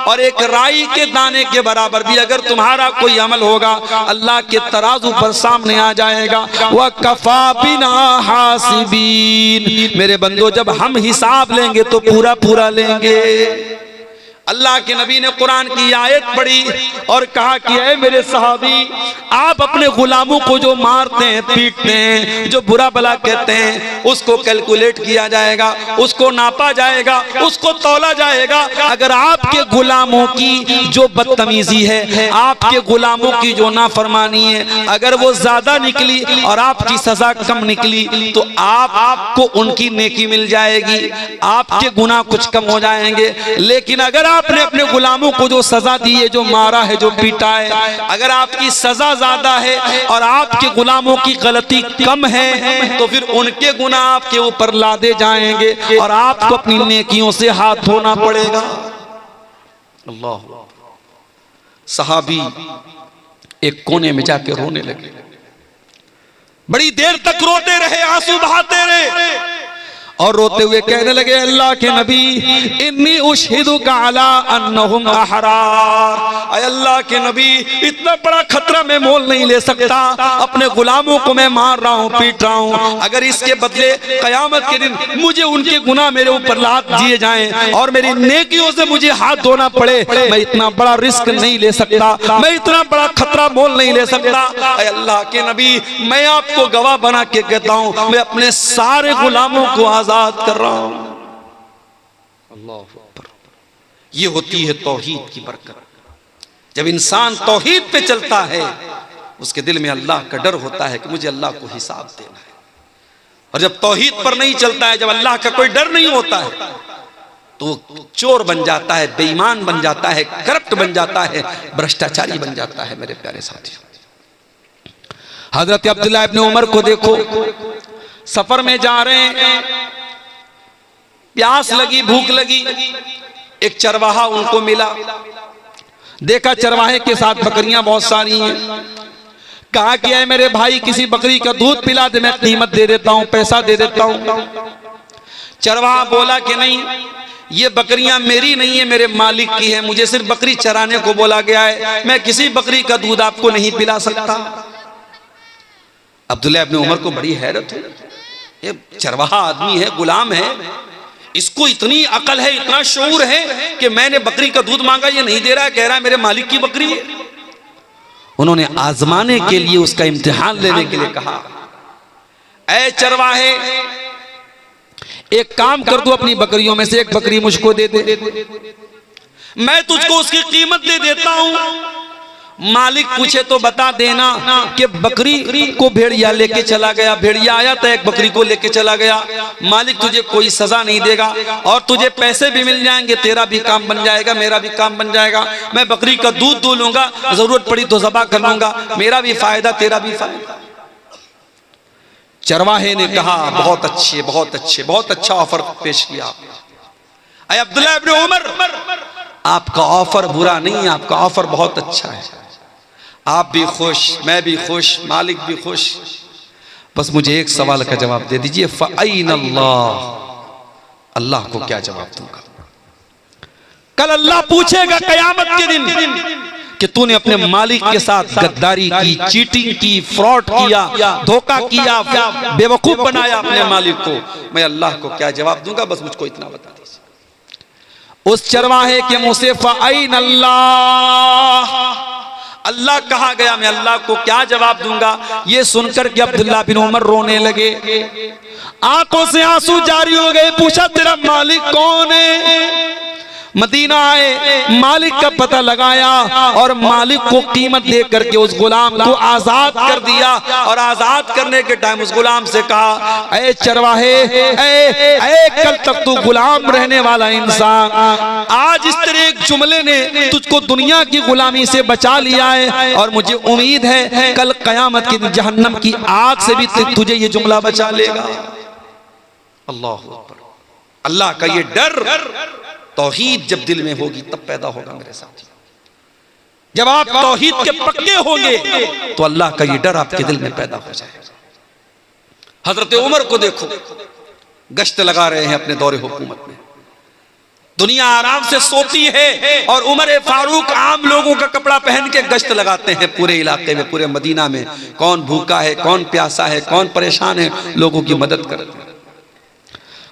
और एक राई के दाने के बराबर भी अगर तुम्हारा कोई अमल होगा अल्लाह के तराजू पर सामने आ जाएगा। व कफा बिना हासिबीन, मेरे बंदो, जब हम हिसाब लेंगे तो पूरा पूरा लेंगे। अल्लाह के नबी ने कुरान की आयत पढ़ी और कहा कि ऐ मेरे सहाबी, आप अपने गुलामों को जो मारते हैं, पीटते हैं, जो बुरा भला कहते हैं, उसको कैलकुलेट किया जाएगा, उसको नापा जाएगा, उसको तौला जाएगा। अगर आपके गुलामों की जो बदतमीजी है, आपके गुलामों की जो नाफरमानी है, अगर वो ज्यादा निकली और आपकी सजा कम निकली तो आपको उनकी नेकी मिल जाएगी, आपके गुनाह कुछ कम हो जाएंगे। लेकिन अगर आपने अपने गुलामों को जो सजा दी है, जो मारा है, जो पीटा है, अगर आपकी सजा ज्यादा है और आपके गुलामों की गलती कम है तो फिर उनके गुनाह आपके ऊपर लादे जाएंगे और आपको अपनी नेकियों से हाथ धोना पड़ेगा। अल्लाह। सहाबी एक कोने में जाके रोने लगे, बड़ी देर तक रोते रहे, आंसू बहाते रहे और रोते हुए कहने लगे, अल्लाह के नबी, इन्नी उशहिदुका अला अन्नहुम अहरार, अल्लाह के नबी, इतना बड़ा खतरा मैं मोल नहीं ले सकता, अपने गुलामों को मैं मार रहा हूँ, पीट रहा हूँ, अगर इसके बदले कयामत के दिन मुझे उनके गुनाह मेरे ऊपर लाद दिए जाएं और मेरी नेकियों से मुझे हाथ धोना पड़े, मैं इतना बड़ा रिस्क नहीं ले सकता, मैं इतना बड़ा खतरा मोल नहीं ले सकता। अल्लाह के नबी, मैं आपको गवाह बना के कहता हूँ, मैं अपने सारे गुलामों को आजाद कर रहा हूं। अल्लाह अकबर। ये होती है तौहीद की बरकत। जब इंसान तौहीद पे चलता है उसके दिल में अल्लाह का डर होता है कि मुझे अल्लाह को हिसाब देना है। और जब तौहीद पर नहीं चलता है, जब अल्लाह का कोई डर नहीं होता है तो चोर बन जाता है, बेईमान बन जाता है, करप्ट बन जाता है, भ्रष्टाचारी बन जाता है। मेरे प्यारे साथियों, हजरत अब्दुल्लाह इब्न उमर को देखो, सफर में जा रहे हैं, प्यास लगी, भूख लगी, एक चरवाहा उनको मिला, देखा चरवाहे के साथ बकरियां बहुत सारी हैं, कहा कि है मेरे भाई किसी बकरी का दूध पिला दे, मैं कीमत दे देता हूं, पैसा दे देता हूं। चरवाहा बोला कि नहीं, ये बकरियां मेरी नहीं है, मेरे मालिक की है, मुझे सिर्फ बकरी चराने को बोला गया है, मैं किसी बकरी का दूध आपको नहीं पिला सकता। अब्दुल्लाह इब्न उमर को बड़ी हैरत हुई, ये चरवाहा आदमी है, गुलाम है, इसको इतनी अकल है, इतना शऊर है कि मैंने बकरी का दूध मांगा, ये नहीं दे रहा है, कह रहा है मेरे मालिक की बकरी है। उन्होंने आजमाने के लिए, उसका इम्तिहान लेने के लिए कहा, ऐ चरवाहे एक काम कर दो, अपनी बकरियों में से एक बकरी मुझको दे दे, मैं तुझको उसकी कीमत दे देता हूं। मालिक पूछे तो बता देना कि बकरी को भेड़िया लेके चला गया, भेड़िया आया तो एक बकरी को लेके चला गया। मालिक तुझे कोई सजा नहीं देगा और तुझे पैसे भी मिल जाएंगे, तेरा भी काम बन जाएगा, मेरा भी काम बन जाएगा। मैं बकरी का दूध दूह लूंगा, जरूरत पड़ी तो ज़बा कर लूंगा, मेरा भी फायदा तेरा भी फायदा। चरवाहे ने कहा बहुत अच्छे, बहुत अच्छे, बहुत अच्छा ऑफर पेश किया। अय अब्दुल्लाह इब्न उमर, आपका ऑफर बुरा नहीं, आपका ऑफर बहुत अच्छा है, आप भी खुश, मैं भी खुश, मालिक भी खुश। बस मुझे एक सवाल का जवाब दे दीजिए, फ़अय्न अल्लाह, अल्लाह को क्या जवाब दूंगा? कल अल्लाह पूछेगा कयामत के दिन कि तूने अपने मालिक के साथ गद्दारी की, चीटिंग की, फ्रॉड किया, धोखा किया, बेवकूफ बनाया अपने मालिक को, मैं अल्लाह को क्या जवाब दूंगा? बस मुझको इतना बता दीजिए। उस चरवाहे के मुंह से फ़अय्न अल्लाह, अल्लाह कहा गया, मैं अल्लाह को क्या जवाब दूंगा? ये सुनकर के अब्दुल्लाह बिन उमर रोने लगे, आंखों से आंसू जारी हो गए। पूछा तेरा मालिक कौन है? मदीना आए, मालिक का पता लगाया और मालिक को कीमत दे करके उस गुलाम को आजाद कर दिया। और आजाद करने के टाइम उस गुलाम से कहा, ऐ चरवाहे, ऐ कल तक तू गुलाम रहने वाला इंसान, आज इस तरह एक जुमले ने तुझको दुनिया की गुलामी से बचा लिया है और मुझे उम्मीद है कल कयामत के दिन जहन्नम की आग से भी तुझे ये जुमला बचा लेगा। अल्लाह अकबर। अल्लाह का ये डर, तौहीद जब दिल में होगी तब पैदा होगा मेरे साथी। जब आप तौहीद के पक्के होंगे तो अल्लाह का ये डर आपके दिल में पैदा हो जाएगा। हजरत उमर को देखो, गश्त लगा रहे हैं अपने दौरे हुकूमत में, दुनिया आराम से सोती है और उमर फारूक आम लोगों का कपड़ा पहन के गश्त लगाते हैं पूरे इलाके में, पूरे मदीना में। कौन भूखा है, कौन प्यासा है, कौन परेशान है, लोगों की मदद करते हैं।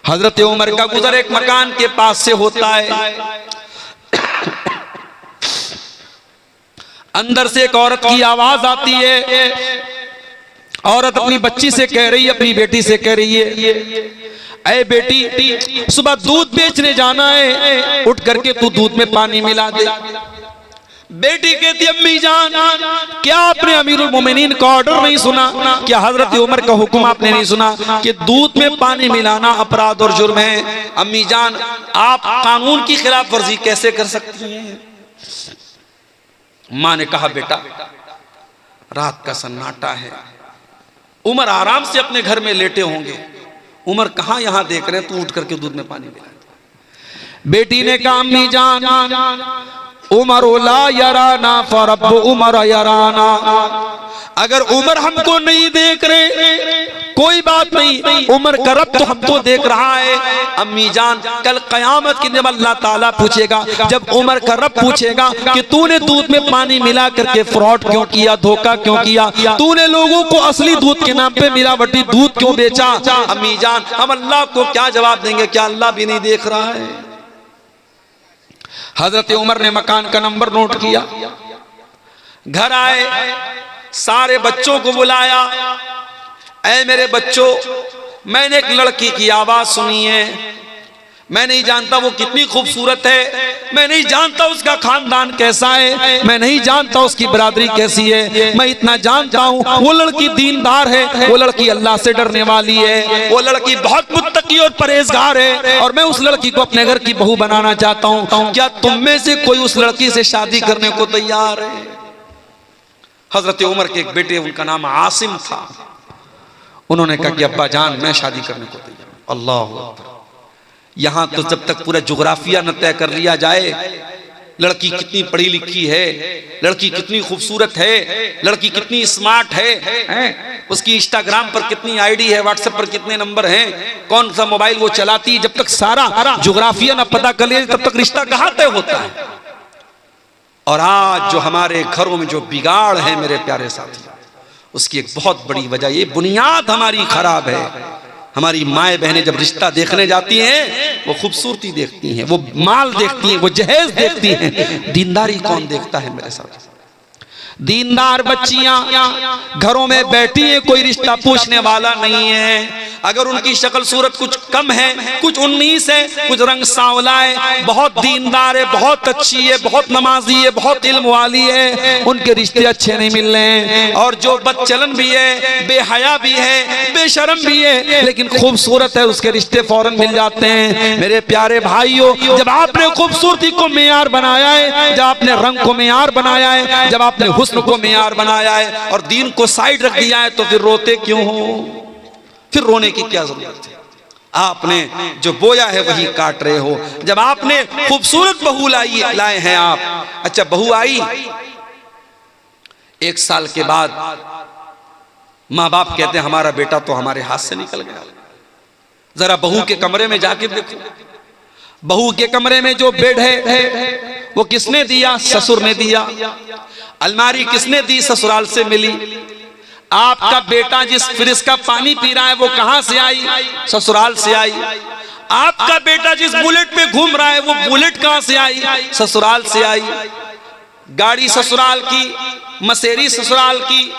हजरत उमर का गुजर एक मकान के पास से होता है, अंदर से एक औरत की आवाज आती है। औरत अपनी बच्ची से कह रही है, अपनी बेटी से कह रही है, ऐ बेटी सुबह दूध बेचने जाना है, उठ करके तू दूध में पानी मिला दे। बेटी कहती अम्मी जान, क्या आपने अमीरुल मोमिनीन का ऑर्डर नहीं सुना? क्या हजरत उमर का हुक्म आपने नहीं सुना कि दूध में पानी मिलाना अपराध और जुर्म है? अम्मी जान, आप कानून की खिलाफ वर्जी कैसे कर सकती हैं? मां ने कहा बेटा, रात का सन्नाटा है, उमर आराम से अपने घर में लेटे होंगे, उमर कहां यहां देख रहे हैं, तू उठ करके दूध में पानी मिला। बेटी ने कहा अम्मी जान, उमर ला यराना फरब्बु उमर यराना, अगर उमर हमको नहीं देख रहे कोई बात नहीं, उमर का रब तो हमको देख रहा है। अम्मी जान, कल कयामत के दिन अल्लाह ताला पूछेगा, जब उमर का रब पूछेगा कि तूने दूध में पानी मिला करके फ्रॉड क्यों किया, धोखा क्यों किया, तूने लोगों को असली दूध के नाम पे मिलावटी दूध क्यों बेचा? अम्मी जान, हम अल्लाह को क्या जवाब देंगे? क्या अल्लाह भी नहीं देख रहा है? हजरत उमर ने मकान का नंबर नोट किया, घर आए, सारे बच्चों को बुलाया, ऐ मेरे बच्चों, मैंने एक लड़की की आवाज सुनी है, मैं नहीं जानता वो कितनी खूबसूरत है, मैं नहीं जानता उसका खानदान कैसा है, मैं नहीं जानता उसकी बरादरी कैसी है, मैं इतना जानता हूँ वो लड़की दीनदार है, वो लड़की अल्लाह से डरने वाली है, वो लड़की बहुत मुत्तकी और परहेजगार है और मैं उस लड़की को अपने घर की बहू बनाना चाहता हूँ। क्या तुम में से कोई उस लड़की से शादी करने को तैयार है? हजरत उमर के एक बेटे, उनका नाम आसिम था, उन्होंने कहा कि अब्बा जान, मैं शादी करने को तैयार। अल्लाह अकबर। यहां तो जब तक पूरा जुग्राफिया न तय कर लिया जाए, लड़की कितनी पढ़ी लिखी है, लड़की कितनी खूबसूरत है, लड़की कितनी स्मार्ट है, उसकी इंस्टाग्राम पर कितनी आईडी है, व्हाट्सएप पर कितने नंबर हैं, कौन सा मोबाइल वो चलाती, जब तक सारा जुग्राफिया न पता कर लिया तब तक रिश्ता कहां तय होता है? और आज जो हमारे घरों में जो बिगाड़ है मेरे प्यारे साथी, उसकी एक बहुत बड़ी वजह, ये बुनियाद हमारी खराब है, हमारी माएँ बहनें जब रिश्ता देखने जाती हैं वो खूबसूरती देखती हैं, वो माल देखती हैं, वो जहेज देखती हैं। दीनदारी कौन देखता है मेरे साथ? दीनदार बच्चियां घरों में बैठी हैं, कोई रिश्ता पूछने वाला नहीं है। अगर उनकी शक्ल सूरत कुछ कम है, कुछ 19 है, कुछ रंग सांवला है, बहुत दीनदार है, बहुत अच्छी है, बहुत नमाजी है, बहुत इल्म वाली है, उनके रिश्ते अच्छे नहीं मिल रहे हैं। और जो बदचलन भी है, बेहया भी है, बेशरम भी है, लेकिन खूबसूरत है, उसके रिश्ते फौरन मिल जाते हैं। मेरे प्यारे भाइयों, जब आपने खूबसूरती को मेयार बनाया है, जब आपने रंग को मेयार बनाया है, जब आपने हुस्न को मेयार बनाया है और दीन को साइड रख दिया है, तो फिर रोते क्यों हो? फिर रोने की क्या जरूरत है? आपने जो बोया है वही काट रहे हो। जब आपने खूबसूरत बहू लाए हैं आप, अच्छा बहू आई, 1 साल के बाद माँ बाप कहते हैं हमारा बेटा तो हमारे हाथ से निकल गया। जरा बहू के कमरे में जाके देखो, बहू के कमरे में जो बेड है वो किसने दिया? ससुर ने दिया। अलमारी किसने दी? ससुराल से मिली। आपका बेटा जिस फ्रिज का पानी पी रहा है वो कहां से आई? ससुराल से आई। आपका बेटा जिस बुलेट पे घूम रहा है वो बुलेट कहां से आई? ससुराल से आई। गाड़ी ससुराल की, मसेरी ससुराल की,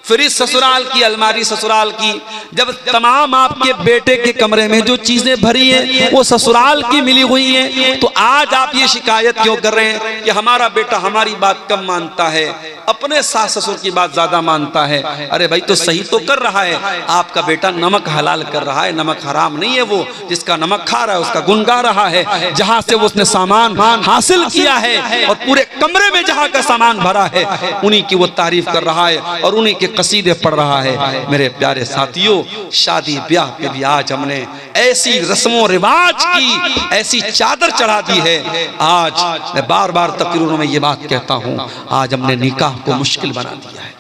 फ्रिज ससुराल की, अलमारी ससुराल की। जब तमाम आपके बेटे के कमरे में जो चीजें भरी हैं वो ससुराल की मिली हुई हैं, तो आज आप ये शिकायत क्यों कर रहे हैं कि हमारा बेटा हमारी बात कम मानता है, अपने सास ससुर की बात ज्यादा मानता है? अरे भाई तो सही तो कर रहा है। आपका बेटा नमक हलाल कर रहा है, नमक हराम नहीं है। वो जिसका नमक खा रहा है उसका गुन गा रहा है। जहां से वो उसने सामान हासिल किया है और पूरे कमरे में जहां का सामान भरा है उन्हीं की वो तारीफ कर रहा है और उन्हीं के कसीदे पढ़ रहा है। मेरे प्यारे साथियों, शादी ब्याह पे भी आज हमने ऐसी रस्मों रिवाज की ऐसी चादर चढ़ा दी है। आज मैं बार बार तकरीरों में ये बात कहता हूं, आज हमने निकाह को मुश्किल बना दिया है।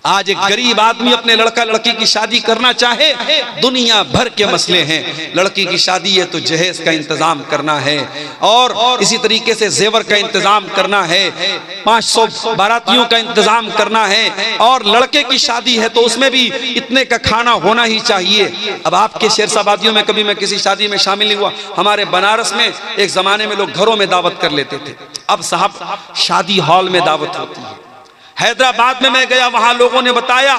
आज एक गरीब आदमी अपने लड़का लड़की की शादी करना चाहे, दुनिया भर के मसले हैं। लड़की की शादी है तो जहेज का इंतजाम करना है और इसी तरीके से जेवर का इंतजाम करना है, 500 बारातियों का इंतजाम करना है। और लड़के की शादी है तो उसमें भी इतने का खाना होना ही चाहिए। अब आपके शेरशाबादियों में कभी मैं किसी शादी में शामिल नहीं हुआ। हमारे बनारस में एक जमाने में लोग घरों में दावत कर लेते थे, अब साहब शादी हॉल में दावत होती है। हैदराबाद में मैं गया, वहां लोगों ने बताया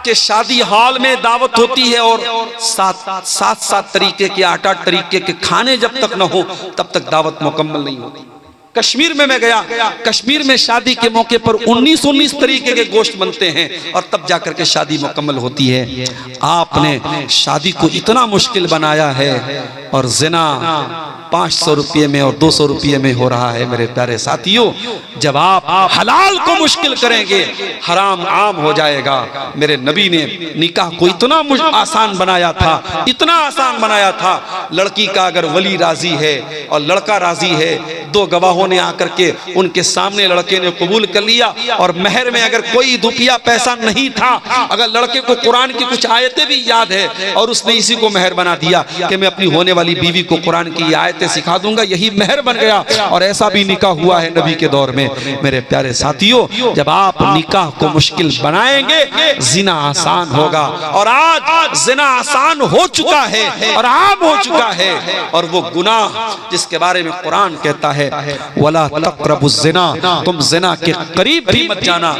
कि शादी हॉल में दावत होती है और सात तरीके के 8 तरीके के खाने जब तक न हो तब तक दावत मुकम्मल नहीं होती। कश्मीर में मैं गया, कश्मीर में शादी के मौके पर 19 तरीके के गोश्त बनते हैं और तब जाकर के शादी मुकम्मल होती है। आपने शादी को इतना मुश्किल बनाया है और जिना 500 रुपये में और 200 रुपये में हो रहा है। मेरे प्यारे साथियों, जब आप हलाल को मुश्किल करेंगे हराम आम हो जाएगा। मेरे नबी ने निकाह को इतना आसान बनाया था, इतना आसान बनाया था। लड़की का अगर वली राजी है और लड़का राजी है, 2 गवाहों ने आकर के उनके सामने लड़के ने कबूल कर लिया और महर में अगर कोई रुपया पैसा नहीं था, अगर लड़के को कुरान की कुछ आयतें भी याद है और उसने इसी को महर बना दिया कि मैं अपनी होने वाली बीवी को कुरान की आयतें सिखा दूंगा, यही महर बन गया। और ऐसा भी निकाह हुआ है नबी के दौर में। मेरे प्यारे साथियों, जब आप निकाह को मुश्किल बनाएंगे जिना आसान होगा। और आज जिना आसान हो चुका है और आम हो चुका है। और वो गुनाह जिसके बारे में कुरान कहता है वला तक़रबुज़ ज़िना, तुम जिना के करीब भी मत जाना।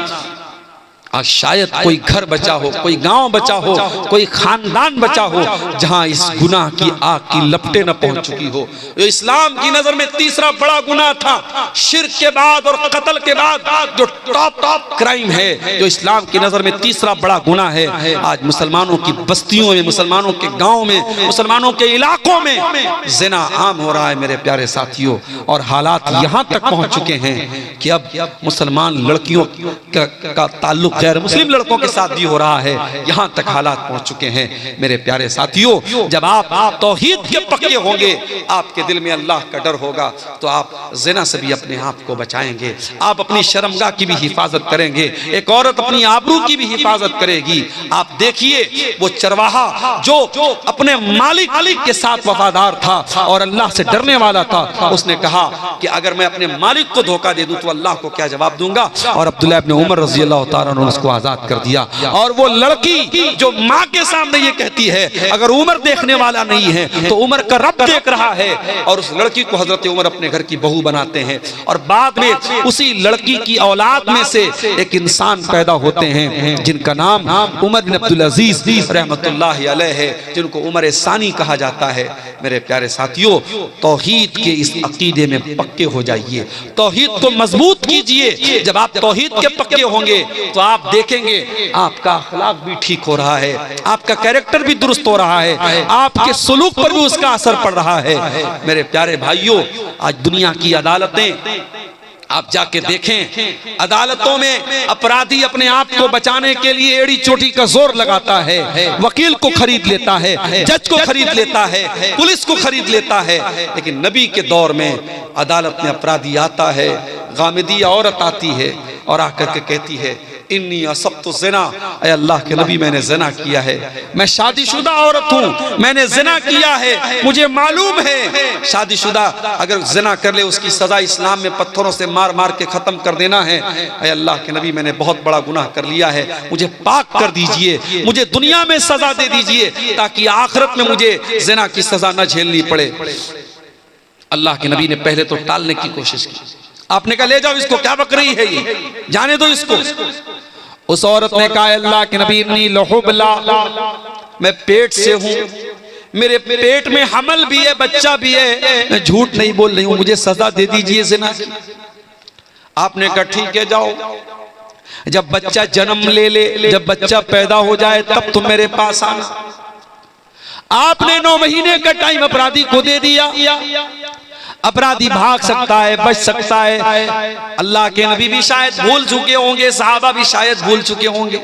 आज शायद कोई घर बचा हो, कोई गांव बचा हो, कोई खानदान बचा हो जहां इस गुनाह की आग की लपटें न पहुंच चुकी हो। जो इस्लाम की नजर में तीसरा बड़ा गुनाह था, शिर्क के बाद और कत्ल के बाद जो टॉप क्राइम है, जो इस्लाम की नजर में तीसरा बड़ा गुनाह है, आज मुसलमानों की बस्तियों में, मुसलमानों के गाँव में, मुसलमानों के इलाकों में जिना आम हो रहा है। मेरे प्यारे साथियों, और हालात यहाँ तक पहुँच चुके हैं कि अब मुसलमान लड़कियों का ताल्लुक गैर मुस्लिम लड़कों के साथ भी हो रहा है। यहां तक हालात पहुंच चुके हैं। मेरे प्यारे साथियों, जब आप तौहीद के पक्के होंगे, आपके दिल में अल्लाह का डर होगा, तो आप जिना से भी अपने आप को बचाएंगे, आप अपनी शर्मगाह की भी हिफाजत करेंगे, एक औरत अपनी आबरू की भी हिफाजत करेगी। आप देखिए वो चरवाहा जो अपने मालिक के साथ वफादार था और अल्लाह से डरने वाला था, उसने कहा कि अगर मैं अपने मालिक को धोखा दे दूं तो अल्लाह को क्या जवाब दूंगा। और अब्दुल्लाह इब्न उमर रज़ी अल्लाह तआला अन्हु उसको आजाद कर दिया। और वो लड़की जो माँ के सामने ये कहती है अगर उमर देखने वाला नहीं है तो उमर का रब देख रहा है, और उस लड़की को हजरत उमर अपने घर की बहू बनाते हैं। और बाद में उसी लड़की की औलाद में से एक इंसान पैदा होते हैं जिनका नाम उमर बिन अब्दुल अजीज रहमतुल्लाह अलैह है, जिनको उमर सानी कहा जाता है। मेरे प्यारे साथियों, तौहीद के इस अकीदे में पक्के हो जाइए, तौहीद को मजबूत कीजिए। जब आप तौहीद के पक्के होंगे तो आप देखेंगे आपका अखलाक भी ठीक हो रहा है, आपका कैरेक्टर भी दुरुस्त हो रहा है, आपके सुलूक पर भी उसका असर पड़ रहा है। मेरे प्यारे भाइयों, आज दुनिया की अदालतें आप जाके देखें, अदालतों में अपराधी अपने आप को बचाने के लिए एड़ी चोटी का जोर लगाता है, वकील को खरीद लेता है, जज को खरीद लेता है, पुलिस को खरीद लेता है। लेकिन नबी के दौर में अदालत में अपराधी आता है, गामिदी औरत आती है और आकर के कहती है इन्नी असब्तु ज़िना, ऐ अल्लाह के नबी मैंने ज़िना किया है, मैं शादीशुदा औरत हूँ, मैंने ज़िना किया है, मुझे मालूम है शादीशुदा अगर ज़िना कर ले उसकी सज़ा इस्लाम में पत्थरों से मार मार के ख़त्म कर देना है। ऐ अल्लाह के नबी मैंने बहुत बड़ा गुनाह कर लिया है, मुझे पाक कर दीजिए, मुझे दुनिया में सज़ा दे दीजिए ताकि आखिरत में मुझे ज़िना की सज़ा न झेलनी पड़े। अल्लाह के नबी ने पहले तो टालने की कोशिश की, आपने कहा ले जाओ इसको, क्या बक रही है ये, जाने दो इसको। उस औरत ने कहा अल्लाह के नबी इन्नी लहुबला, मैं पेट से हूँ, मेरे पेट में हमल भी है, बच्चा भी है, मैं झूठ नहीं बोल रही हूँ, मुझे सजा दे दीजिए ज़िना की। आपने कहा ठीक है जाओ, जब बच्चा जन्म ले, जब बच्चा पैदा हो जाए तब तुम मेरे पास आना। आपने 9 महीने का टाइम अपराधी को दे दिया। अपराधी भाग सकता है, बच सकता है। अल्लाह के नबी भी शायद भूल चुके होंगे, सहाबा भी शायद भूल चुके होंगे।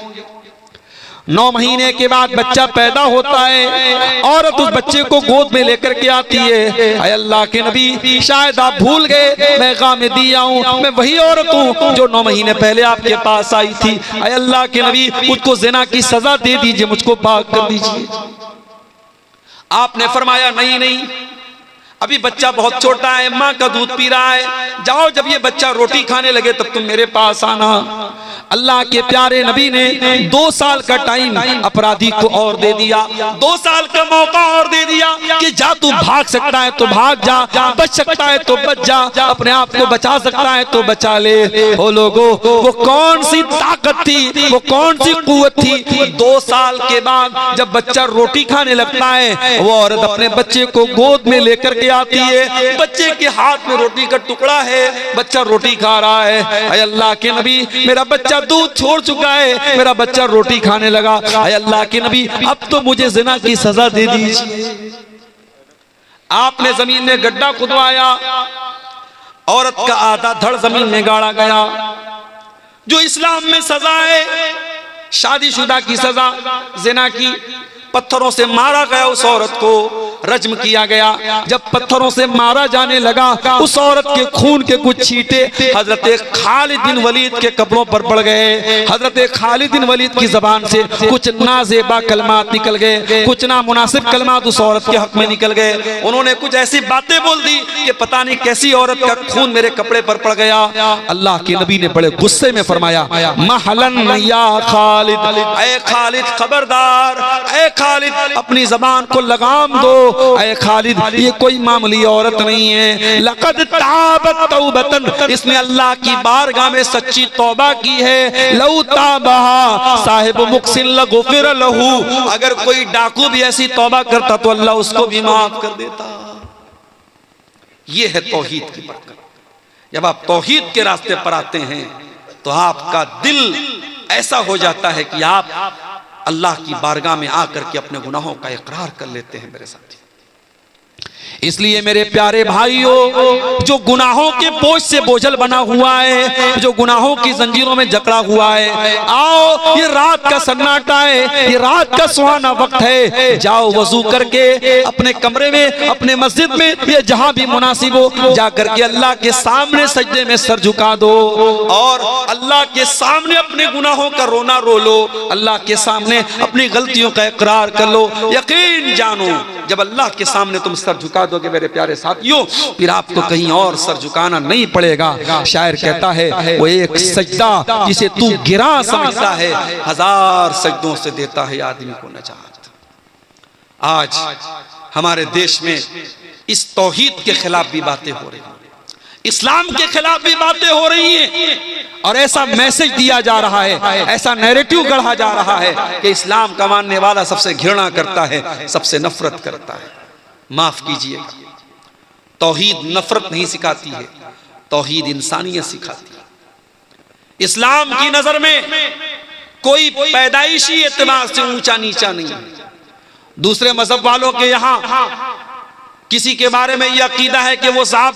9 महीने के बाद बच्चा पैदा होता है, औरत उस बच्चे को गोद में लेकर के आती है। ऐ अल्लाह के नबी शायद आप भूल गए, मैं गामिदी हूँ, मैं वही औरत हूँ जो 9 महीने पहले आपके पास आई थी। ऐ अल्लाह के नबी मुझको ज़िना की सजा दे दीजिए, मुझको पाक कर दीजिए। आपने फरमाया नहीं नहीं, अभी बच्चा बहुत छोटा है, माँ का दूध पी रहा है, जाओ जब ये बच्चा रोटी खाने लगे तब तुम मेरे पास आना। अल्लाह के प्यारे नबी ने 2 साल का टाइम अपराधी को और दे दिया, 2 साल का मौका और दे दिया कि जा तू भाग सकता है तो भाग जा, बच सकता है तो बच जा, अपने आप को बचा सकता है तो बचा ले। ओ लोगों, वो कौन सी ताकत थी, वो कौन सी कुव्वत थी। 2 साल के बाद जब बच्चा रोटी खाने लगता है, वो औरत अपने बच्चे को गोद में लेकर के आती है, बच्चे के हाथ में रोटी का टुकड़ा है, बच्चा रोटी खा रहा है। ऐ अल्लाह के नबी मेरा बच्चा दूध छोड़ चुका है, मेरा बच्चा रोटी खाने लगा। ऐ अल्लाह के नबी अब तो मुझे ज़िना की सजा दे दीजिए। आपने जमीन में गड्ढा खुदवाया, औरत का आधा धड़ जमीन में गाड़ा गया। जो इस्लाम में सजा है शादीशुदा की सजा, ज़िना की, पत्थरों से मारा गया, उस औरत को रज्म किया गया। जब पत्थरों से मारा जाने लगा, उस औरत के खून के कुछ छींटे हजरत खालिद बिन वलीद के कपड़ों पर पड़ गए। हजरत खालिद बिन वलीद की जबान से कुछ नाजेबा कलमात निकल गए, कुछ नामुनासिब कलमात उस औरत के हक में निकल गए। उन्होंने कुछ ऐसी बातें बोल दी कि पता नहीं कैसी औरत का खून मेरे कपड़े पर पड़ गया। अल्लाह के नबी ने बड़े गुस्से में फरमाया महलन या खालिद, ऐ खालिद खबरदार, ऐ खालिद अपनी जबान को लगाम दो, ऐ खालिद ये कोई मामूली औरत नहीं है। लक़द ताबत तौबतन, इसने अल्लाह की बारगाह में सच्ची तौबा की है। लौ ताबहा साहिब मुक्सिन लगुफिर लहू, अगर कोई डाकू भी ऐसी तौबा करता तो अल्लाह उसको भी माफ कर देता। ये है तौहीद की बरकत। जब आप तौहीद के रास्ते पर आते हैं तो आपका दिल ऐसा हो जाता है कि आप अल्लाह की बारगाह में आकर के अपने गुनाहों का इकरार कर लेते हैं मेरे साथी। इसलिए मेरे प्यारे भाइयों, जो गुनाहों के बोझ से बोझल बना हुआ है, जो गुनाहों की जंजीरों में जकड़ा हुआ है, आओ ये रात का सन्नाटा है, ये रात का सुहाना वक्त है, जाओ वजू करके अपने कमरे में, अपने मस्जिद में, ये जहां भी मुनासिब हो जाकर के अल्लाह के सामने सजदे में सर झुका दो और अल्लाह के सामने अपने गुनाहों का रोना रो लो, अल्लाह के सामने अपनी गलतियों का इकरार कर लो। यकीन जानो जब अल्लाह के सामने तुम सर झुका दोगे मेरे प्यारे साथियों, फिर आपको कहीं और सर झुकाना नहीं पड़ेगा। शायर कहता है वो एक सजदा जिसे तू गिरा समझता है, 1000 सजदों से देता है आदमी को नजात। आज हमारे देश में इस तौहीद के खिलाफ भी बातें हो रही हैं, इस्लाम के खिलाफ भी बातें हो रही हैं, और ऐसा मैसेज दिया जा रहा है, ऐसा नैरेटिव गढ़ा जा रहा है कि इस्लाम का मानने वाला सबसे घृणा करता है, सबसे नफरत करता है। माफ कीजिएगा, तौहीद नफरत नहीं सिखाती है, तौहीद इंसानियत सिखाती है। इस्लाम की नजर में कोई पैदाइशी एतबार से ऊंचा नीचा नहीं है। दूसरे मजहब वालों के यहां किसी के बारे में यह अकीदा है कि वो साहब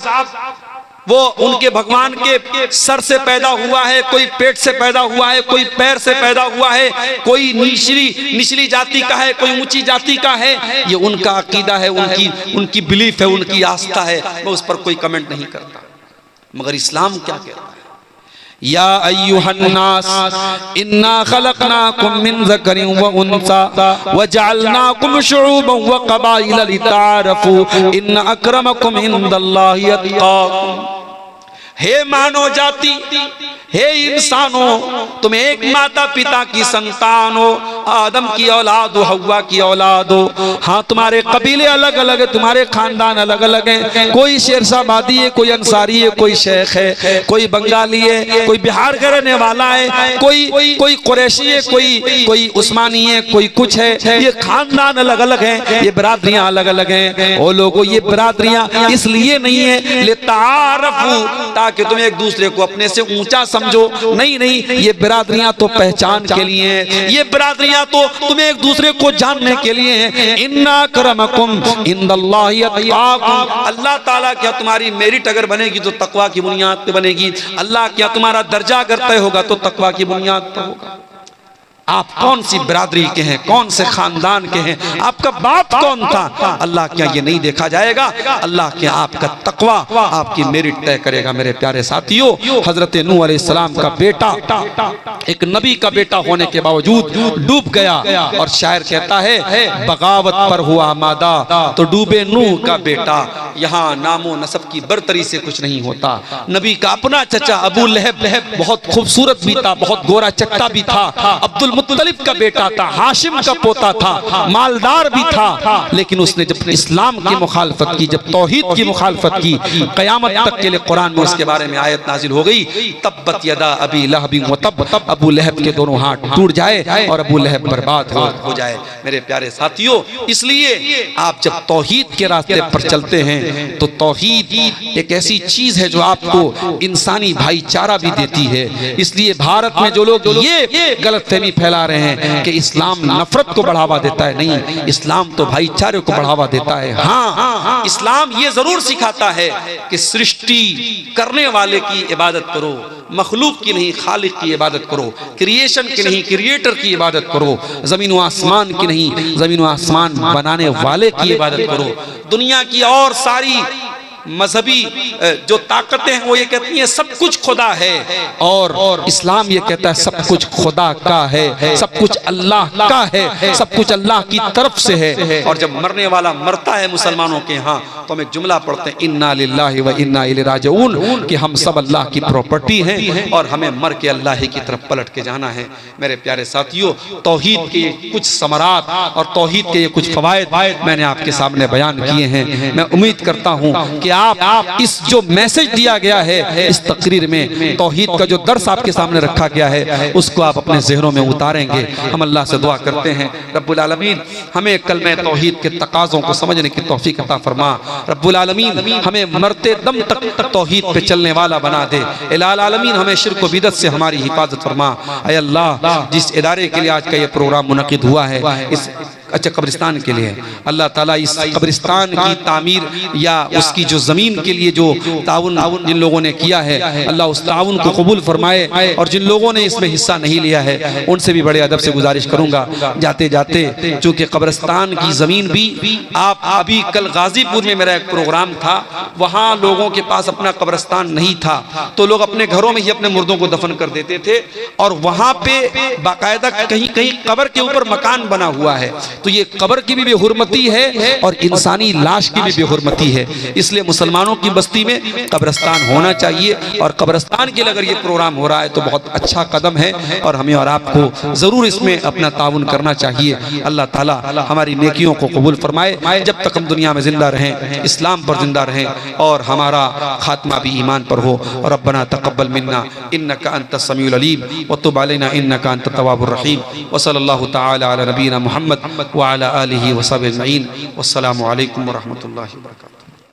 वो उनके भगवान के सर से पैदा हुआ है, कोई पेट से पैदा हुआ है, कोई पैर से पैदा हुआ है, कोई निचली जाति का है, कोई ऊंची जाति का है। ये उनका अकीदा है, उनकी बिलीफ है, उनकी आस्था है, मैं उस पर कोई कमेंट नहीं करता। मगर इस्लाम क्या कहता है? या अय्युहन्नास इन्ना खलकनाकुम मिन ज़करिन व उन्सा व जअलनाकुम शुऊबन व क़बाइल लितारफू इन्न अक्रमकुम इंदल्लाहि अत्क़ाकुम। हे मानव जाति, हे इंसानों, तुम एक माता पिता की संतान हो, आदम की औलाद हो, हव्वा की औलाद हो। हाँ, तुम्हारे कबीले अलग अलग है, तुम्हारे खानदान अलग अलग हैं। कोई शेरशाहबादी है, कोई अंसारी है, कोई शेख है, कोई बंगाली है, कोई बिहार का रहने वाला है, कोई कुरैशी है, कोई उस्मानी है, कोई कुछ है। ये खानदान अलग अलग हैं, ये बरादरियां अलग अलग हैं। ओ लोगों, ये बरादरियां इसलिए नहीं है लितारफू, ताकि तुम एक दूसरे को अपने से ऊंचा समझो। नहीं, ये बिरादरियां तो पहचान के लिए हैं, ये बिरादरियां तो तुम्हें एक दूसरे को जानने के लिए हैं। इन्ना अक्रमकुम इंदल्लाहि अत्क़ाकुम, अल्लाह ताला क्या तुम्हारी मेरिट अगर बनेगी तो तकवा की बुनियाद पे बनेगी। अल्लाह क्या तुम्हारा दर्जा अगर तय होगा तो तकवा की बुनियाद पर होगा। आप कौन सी बिरादरी के हैं, कौन से खानदान के हैं, आपका बाप कौन था, अल्लाह क्या ये नहीं देखा जाएगा? अल्लाह क्या आपका तकवा आपकी मेरिट तय करेगा। मेरे प्यारे साथियों, हजरत नूह अलैहिस्सलाम का बेटा एक नबी का बेटा होने के बावजूद डूब गया, और शायर कहता है बगावत पर हुआ आमादा तो डूबे नूह का बेटा। यहाँ नामो नसब की बरतरी से कुछ नहीं होता। नबी का अपना चचा अबू लहब बहुत खूबसूरत भी था, बहुत गोरा चट्टा भी था, अब्दुल मुत्तलिब का बेटा था, हाशिम का पोता था, मालदार भी था। लेकिन उसने जब इस्लाम की मुखालफत की, जब तौहीद की मुखालफत की, क़यामत तक के लिए कुरान में उसके बारे में आयत नाजिल हो गई, तब्बत यदा अबी लहबिन व तब, अबू लहब के दोनों हाथ टूट जाए और अबू लहब बर्बाद हो जाए। मेरे प्यारे साथियों, इसलिए आप जब तौहीद के रास्ते पर चलते हैं तो तौहीद एक ऐसी चीज है जो आपको इंसानी भाईचारा भी देती है। इसलिए भारत में जो लोग ये गलतफहमी फैला रहे हैं कि इस्लाम नफरत को बढ़ावा देता है, नहीं, इस्लाम तो भाईचारे को बढ़ावा देता है। हाँ, इस्लाम ये जरूर सिखाता है कि सृष्टि करने वाले की इबादत करो, मखलूक की नहीं, खालिक की इबादत करो, क्रिएशन की नहीं, क्रिएटर की इबादत करो, जमीन व आसमान की नहीं, जमीन व आसमान बनाने वाले की इबादत करो। दुनिया की और सारी मजहबी जो ताकतें हैं वो ये कहती हैं सब कुछ खुदा है, और इस्लाम ये कहता है सब कुछ खुदा का है, सब कुछ अल्लाह का है, सब कुछ अल्लाह की तरफ से है। और जब मरने वाला मरता है मुसलमानों के यहाँ तो हम एक जुमला पढ़ते हैं, इन्ना लिल्लाहि व इन्ना इलैहि राजिऊन, कि हम सब अल्लाह की प्रॉपर्टी हैं और हमें मर के अल्लाह ही की तरफ पलट के जाना है। मेरे प्यारे साथियों, तौहीद के कुछ समरात और तौहीद के कुछ फवायद मैंने आपके सामने बयान किए हैं। मैं उम्मीद करता हूँ कि आप इस जो मैसेज दिया गया है इस तकरीर में, तौहीद का जो दर्स आपके सामने रखा गया है, उसको आप अपने ज़हनों में उतारेंगे। हम अल्लाह से दुआ करते हैं रब्बुल आलमीन हमें कलमे तौहीद के तकाज़ों को समझने की तौफीक अता फरमा। रब्बुल आलमीन हमें मरते दम तक तौहीद पे चलने वाला बना दे। इलाल आलमीन हमें शिर्क व बिदअत से हमारी हिफाजत फरमा। ऐ अल्लाह, जिस इदारे के लिए आज का ये प्रोग्राम मुनक़िद हुआ है, इस अच्छा कब्रिस्तान के लिए, अल्लाह ताला इस कब्रिस्तान की तामीर या उसकी जो ज़मीन के लिए जो ताउन जिन लोगों ने किया है, अल्लाह उस ताउन को कबूल फरमाए। और जिन लोगों ने इसमें हिस्सा नहीं लिया है उनसे भी बड़े अदब से गुजारिश करूँगा, जाते जाते, चूँकि कब्रिस्तान की ज़मीन भी आप अभी कल गाज़ीपुर में मेरा एक प्रोग्राम था, वहाँ लोगों के पास अपना कब्रिस्तान नहीं था तो लोग अपने घरों में ही अपने मुर्दों को दफन कर देते थे, और वहाँ पे बाकायदा कहीं कहीं कब्र के ऊपर मकान बना हुआ है। तो ये कब्र की भी बेहुरमती है और इंसानी लाश की भी बेहुरमती है। इसलिए मुसलमानों की बस्ती में कब्रस्तान होना चाहिए और कब्रस्तान के लिए अगर ये प्रोग्राम हो रहा है तो बहुत अच्छा कदम है और हमें और आपको ज़रूर इसमें अपना ताउन करना चाहिए। अल्लाह ताला हमारी नेकियों को कबूल फरमाए। जब तक हम दुनिया में जिंदा रहें, इस्लाम पर जिंदा रहें और हमारा खात्मा भी ईमान पर हो। और रब्बना तक़ब्बल मिन्ना इन्नका अंतस समीउल अलीम व तुब अलैना इन्नका अंतत तव्वाबुर रहीम व सल्लल्लाहु तआला अला नबीना मुहम्मद व अला आलिहि व सहबिहि अजमईन। वस्सलामु अलैकुम व रहमतुल्लाहि व बरकातुहू।